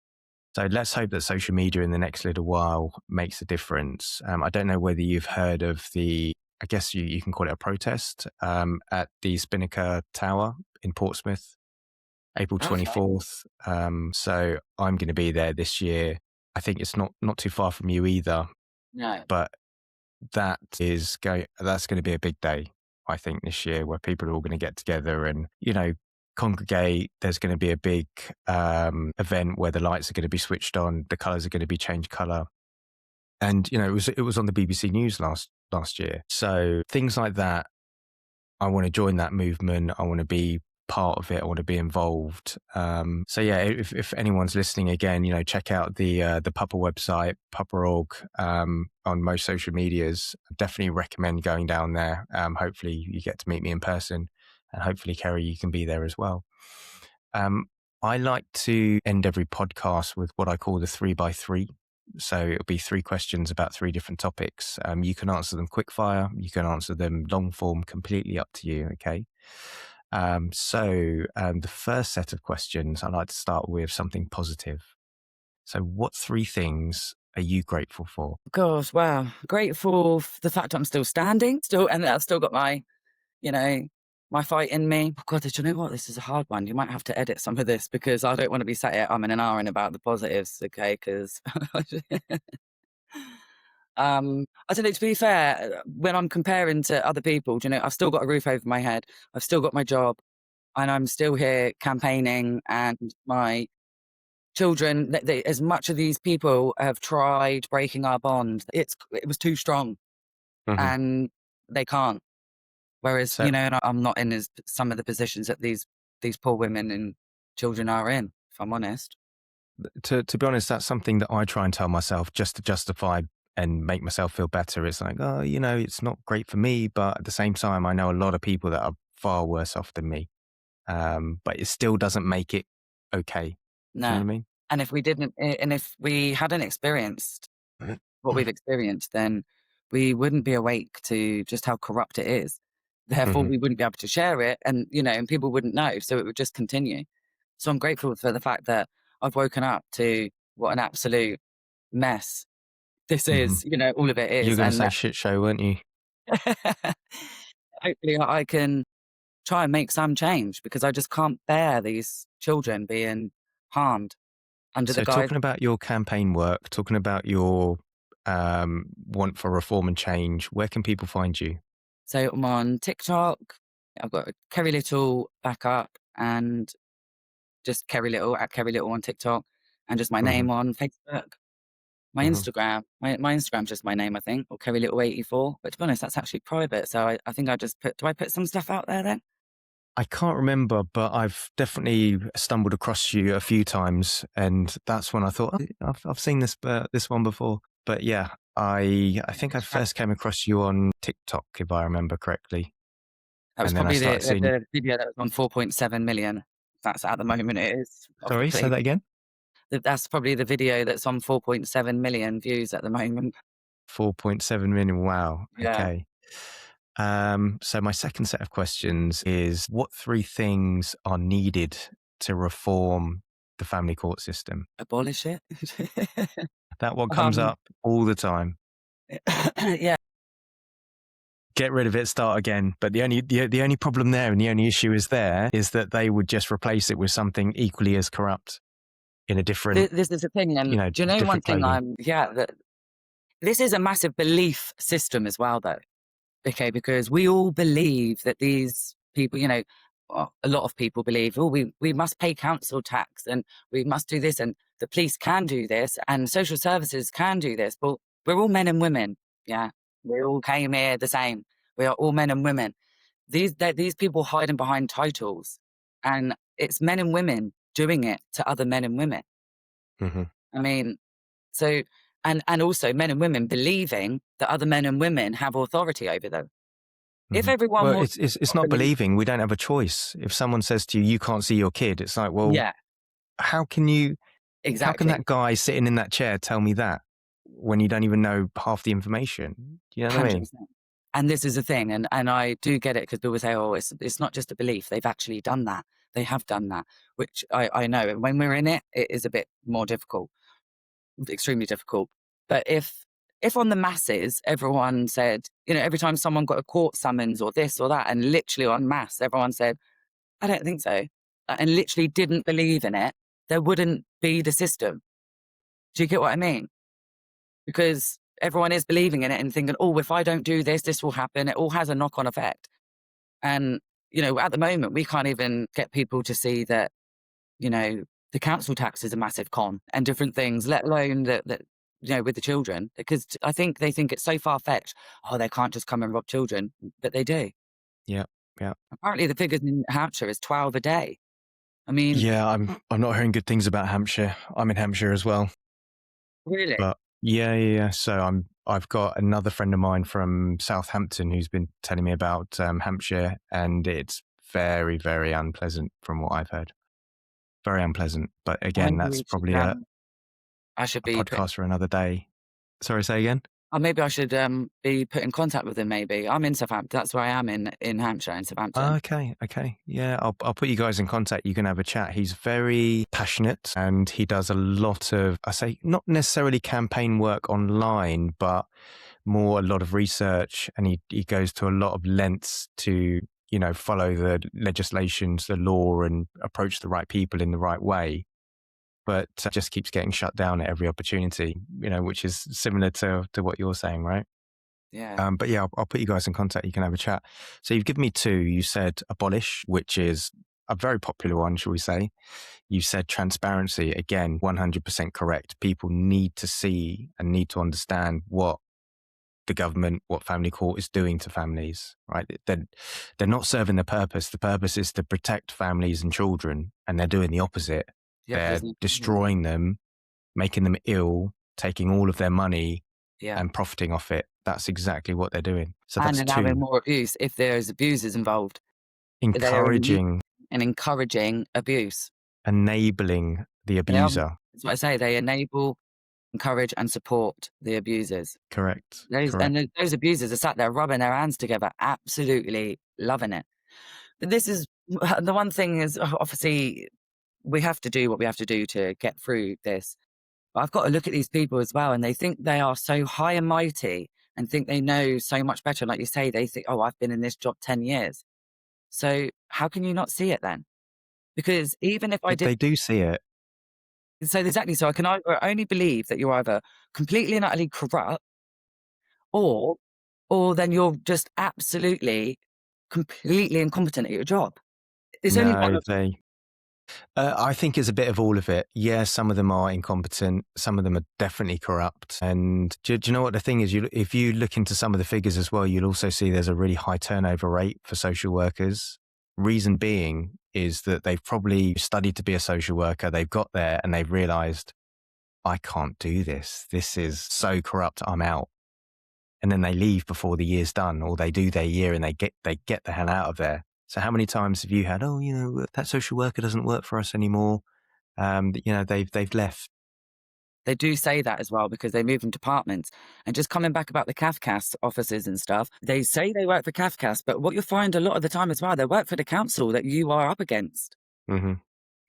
Speaker 2: So let's hope that social media in the next little while makes a difference. I don't know whether you've heard of I guess you can call it a protest at the Spinnaker Tower in Portsmouth, April
Speaker 1: okay.
Speaker 2: 24th. So I'm going to be there this year. I think it's not too far from you either,
Speaker 1: No,
Speaker 2: but that's going to be a big day, I think, this year, where people are all going to get together and, congregate. There's going to be a big event where the lights are going to be switched on, the colors are going to be changed color. And, it was on the BBC News last year. So things like that, I want to join that movement. I want to be part of it. I want to be involved. So yeah, if anyone's listening again, check out the Papa website, Papa.org, on most social medias. I definitely recommend going down there. Hopefully you get to meet me in person, and hopefully, Kerry, you can be there as well. Um, I like to end every podcast with what I call the 3x3. So it'll be 3 questions about 3 different topics. You can answer them quick fire. You can answer them long form, completely up to you. Okay. The first set of questions, I like to start with something positive. So what 3 things are you grateful for?
Speaker 1: gosh, wow. Grateful for the fact I'm still standing, still, and that I've still got my, you know, my fight in me. Oh, God, do you know what? This is a hard one. You might have to edit some of this because I don't want to be sat here in an hour and about the positives, okay? Because I don't know, to be fair, when I'm comparing to other people, do you know, I've still got a roof over my head. I've still got my job and I'm still here campaigning, and my children, as much of these people have tried breaking our bond, it was too strong
Speaker 2: Hmm.
Speaker 1: and they can't. Whereas,
Speaker 2: So
Speaker 1: and I'm not in some of the positions that these poor women and children are in, if I'm honest.
Speaker 2: to be honest, that's something that I try and tell myself just to justify and make myself feel better. It's like, oh, it's not great for me, but at the same time, I know a lot of people that are far worse off than me. But it still doesn't make it okay. Do you
Speaker 1: No.
Speaker 2: know what I mean?
Speaker 1: And if we hadn't experienced what we've experienced, then we wouldn't be awake to just how corrupt it is. Therefore,
Speaker 2: Hmm.
Speaker 1: we wouldn't be able to share it, and people wouldn't know. So it would just continue. So I'm grateful for the fact that I've woken up to what an absolute mess this
Speaker 2: Hmm.
Speaker 1: is, all of it
Speaker 2: You're
Speaker 1: is.
Speaker 2: going to
Speaker 1: And
Speaker 2: say shit show, weren't you?
Speaker 1: hopefully I can try and make some change because I just can't bear these children being harmed under the
Speaker 2: So,
Speaker 1: guise.
Speaker 2: talking about your campaign work, talking about your want for reform and change, where can people find you?
Speaker 1: So I'm on TikTok. I've got Kerry Little back up, and just Kerry Little at Kerry Little on TikTok, and just my
Speaker 2: Hmm.
Speaker 1: name on Facebook. My
Speaker 2: Hmm.
Speaker 1: Instagram, my Instagram's just my name, I think, or Kerry Little 84. But to be honest, that's actually private. So I think I just do I put some stuff out there then?
Speaker 2: I can't remember, but I've definitely stumbled across you a few times, and that's when I thought, oh, I've seen this one before. But yeah, I think I first came across you on TikTok, if I remember correctly,
Speaker 1: That was
Speaker 2: and then I
Speaker 1: probably
Speaker 2: started seeing.
Speaker 1: the video that was on 4.7 million. That's at the moment it is of
Speaker 2: Sorry, say
Speaker 1: complete.
Speaker 2: that again.
Speaker 1: That's probably the video that's on 4.7 million views at the moment.
Speaker 2: 4.7 million. Wow.
Speaker 1: Yeah.
Speaker 2: Okay. So my second set of questions is: what 3 things are needed to reform the family court system?
Speaker 1: Abolish it.
Speaker 2: That one comes
Speaker 1: um,
Speaker 2: up all the time.
Speaker 1: yeah.
Speaker 2: get rid of it, start again. But the only problem there and the only issue is that they would just replace it with something equally as corrupt in a different,
Speaker 1: This is the thing,
Speaker 2: you
Speaker 1: and
Speaker 2: know,
Speaker 1: do you know one
Speaker 2: different
Speaker 1: thing?
Speaker 2: clothing.
Speaker 1: That this is a massive belief system as well, though. Okay, because we all believe that these people, well, a lot of people believe, oh, we must pay council tax and we must do this, and the police can do this, and social services can do this. But we're all men and women. Yeah, we all came here the same. We are all men and women. These people hiding behind titles, and it's men and women doing it to other men and women.
Speaker 2: Hmm.
Speaker 1: I mean, so and also men and women believing that other men and women have authority over them. If
Speaker 2: Hmm.
Speaker 1: everyone
Speaker 2: Well,
Speaker 1: was
Speaker 2: it's not
Speaker 1: properly,
Speaker 2: believing. We don't have a choice. If someone says to you, "You can't see your kid," it's like, well,
Speaker 1: yeah,
Speaker 2: how can you? How can
Speaker 1: exactly,
Speaker 2: that guy sitting in that chair tell me that when you don't even know half the information? Do you know what I mean?
Speaker 1: 100%. And this is the thing, and I do get it because people say, "Oh, it's not just a belief. They've actually done that. They have done that," which I know. And when we're in it, it is a bit more difficult, extremely difficult. But if on the masses, everyone said, every time someone got a court summons or this or that, and literally en masse, everyone said, "I don't think so," and literally didn't believe in it, there wouldn't be the system. Do you get what I mean? Because everyone is believing in it and thinking, "Oh, if I don't do this, this will happen." It all has a knock-on effect. And, at the moment, we can't even get people to see that, you know, the council tax is a massive con and different things, let alone that with the children, because I think they think it's so far-fetched. Oh, they can't just come and rob children, but they do.
Speaker 2: Yeah, yeah,
Speaker 1: Apparently, the figures in Hampshire is 12 a day. I mean,
Speaker 2: yeah. I'm not hearing good things about Hampshire. I'm in Hampshire as well,
Speaker 1: really?
Speaker 2: but yeah, yeah, yeah. So I've got another friend of mine from Southampton who's been telling me about Hampshire, and it's very, very unpleasant from what I've heard. Very unpleasant. But
Speaker 1: Or
Speaker 2: again,
Speaker 1: maybe
Speaker 2: that's
Speaker 1: we should,
Speaker 2: probably
Speaker 1: I should
Speaker 2: a
Speaker 1: be put
Speaker 2: podcast for another day. Sorry, say again.
Speaker 1: or maybe I should, be put in contact with him maybe. I'm in Southampton. That's where I am in Hampshire, in Southampton.
Speaker 2: Okay, okay. Yeah, I'll put you guys in contact. You can have a chat. He's very passionate and he does a lot of, I say, not necessarily campaign work online, but more a lot of research. And he goes to a lot of lengths to, follow the legislations, the law, and approach the right people in the right way. But just keeps getting shut down at every opportunity, which is similar to what you're saying, right?
Speaker 1: Yeah.
Speaker 2: But yeah, I'll put you guys in contact. You can have a chat. So you've given me two. You said abolish, which is a very popular one, shall we say. You said transparency. Again, 100% correct. People need to see and need to understand what the government, what family court is doing to families, right? They're not serving the purpose. The purpose is to protect families and children, and they're doing the opposite.
Speaker 1: Yeah,
Speaker 2: They're
Speaker 1: there's no
Speaker 2: destroying them, making them ill, taking all of their money
Speaker 1: yeah.
Speaker 2: and profiting off it. That's exactly what they're doing. So
Speaker 1: And
Speaker 2: that's
Speaker 1: allowing
Speaker 2: two.
Speaker 1: more abuse if there's abusers involved. They are
Speaker 2: Encouraging,
Speaker 1: encouraging abuse.
Speaker 2: enabling the
Speaker 1: They are
Speaker 2: abuser.
Speaker 1: that's what I say, they enable, encourage, and support the abusers.
Speaker 2: Correct.
Speaker 1: Those and
Speaker 2: Correct.
Speaker 1: those abusers are sat there rubbing their hands together, absolutely loving it. But this is the one thing is obviously we have to do what we have to do to get through this. But I've got to look at these people as well, and they think they are so high and mighty and think they know so much better. Like you say, they think, "Oh, I've been in this job 10 years." So how can you not see it then? Because even if I did
Speaker 2: They do see it.
Speaker 1: so exactly, so I can either only believe that you're either completely and utterly corrupt or then you're just absolutely completely incompetent at your job. There's only one
Speaker 2: No,
Speaker 1: of
Speaker 2: I think it's a bit of all of it. Yeah, some of them are incompetent. Some of them are definitely corrupt. And do you know what the thing is? If you look into some of the figures as well, you'll also see there's a really high turnover rate for social workers. Reason being is that they've probably studied to be a social worker. They've got there and they've realized, I can't do this. This is so corrupt. I'm out. And then they leave before the year's done, or they do their year and they get the hell out of there. So how many times have you had, oh, that social worker doesn't work for us anymore? They've left.
Speaker 1: they do say that as well because they move in departments. And just coming back about the CAFCAS offices and stuff, they say they work for CAFCAS, but what you'll find a lot of the time as well, they work for the council that you are up against.
Speaker 2: Hmm.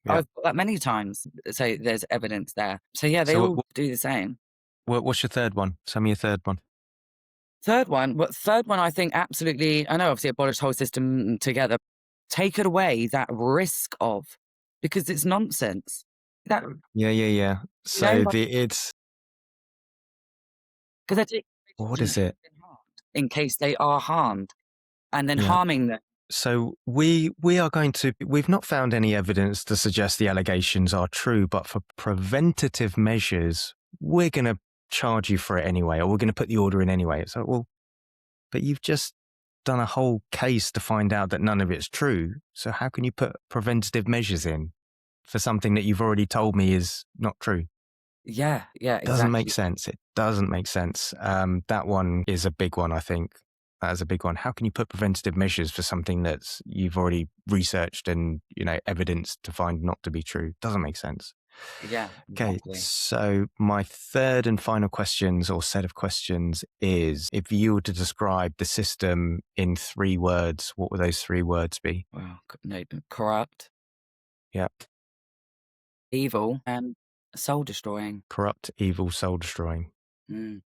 Speaker 2: Yeah.
Speaker 1: I've got that many times. So there's evidence there. So yeah, they
Speaker 2: So
Speaker 1: all do the same.
Speaker 2: what's your third one? Tell me your third one.
Speaker 1: Third one, I think absolutely. I know, obviously, abolish the whole system together. Take it away that risk of, because it's nonsense. That
Speaker 2: Yeah, yeah, yeah.
Speaker 1: you know,
Speaker 2: So
Speaker 1: like,
Speaker 2: it's
Speaker 1: because they're taking away
Speaker 2: what
Speaker 1: children
Speaker 2: is
Speaker 1: who've
Speaker 2: it?
Speaker 1: been harmed in case they are harmed, and then
Speaker 2: Yeah.
Speaker 1: harming them.
Speaker 2: So we are going to we've not found any evidence to suggest the allegations are true, but for preventative measures, we're going to charge you for it anyway, or we're going to put the order in anyway. So, well, but you've just done a whole case to find out that none of it's true. So how can you put preventative measures in for something that you've already told me is not true?
Speaker 1: Yeah, yeah,
Speaker 2: Doesn't make
Speaker 1: exactly.
Speaker 2: sense. It doesn't make sense. That one is a big one, I think. That is a big one. How can you put preventative measures for something that's you've already researched and, evidence to find not to be true? Doesn't make sense.
Speaker 1: Yeah,
Speaker 2: Okay,
Speaker 1: exactly.
Speaker 2: so my third and final questions or set of questions is if you were to describe the system in 3 words, what would those 3 words be?
Speaker 1: Well, no, corrupt,
Speaker 2: Yeah.
Speaker 1: evil, and soul destroying.
Speaker 2: Corrupt, evil, soul destroying.
Speaker 1: Mm,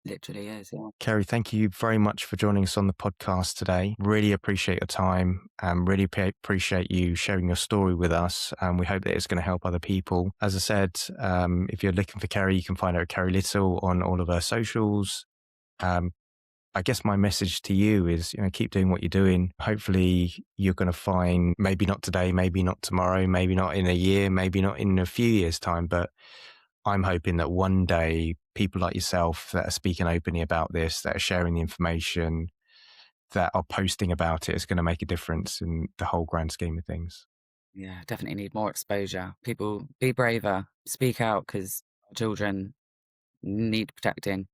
Speaker 1: literally is. Yeah.
Speaker 2: Kerry, thank you very much for joining us on the podcast today. Really appreciate your time and really appreciate you sharing your story with us. And we hope that it's going to help other people. As I said, if you're looking for Kerry, you can find her at Kerry Little on all of her socials. I guess my message to you is, keep doing what you're doing. Hopefully you're going to find, maybe not today, maybe not tomorrow, maybe not in a year, maybe not in a few years' time, but I'm hoping that one day people like yourself that are speaking openly about this, that are sharing the information, that are posting about it is going to make a difference in the whole grand scheme of things.
Speaker 1: Yeah, definitely need more exposure. People, be braver, speak out, because children need protecting.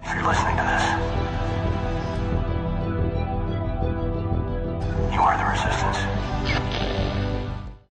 Speaker 3: If you're listening to this, you are the resistance.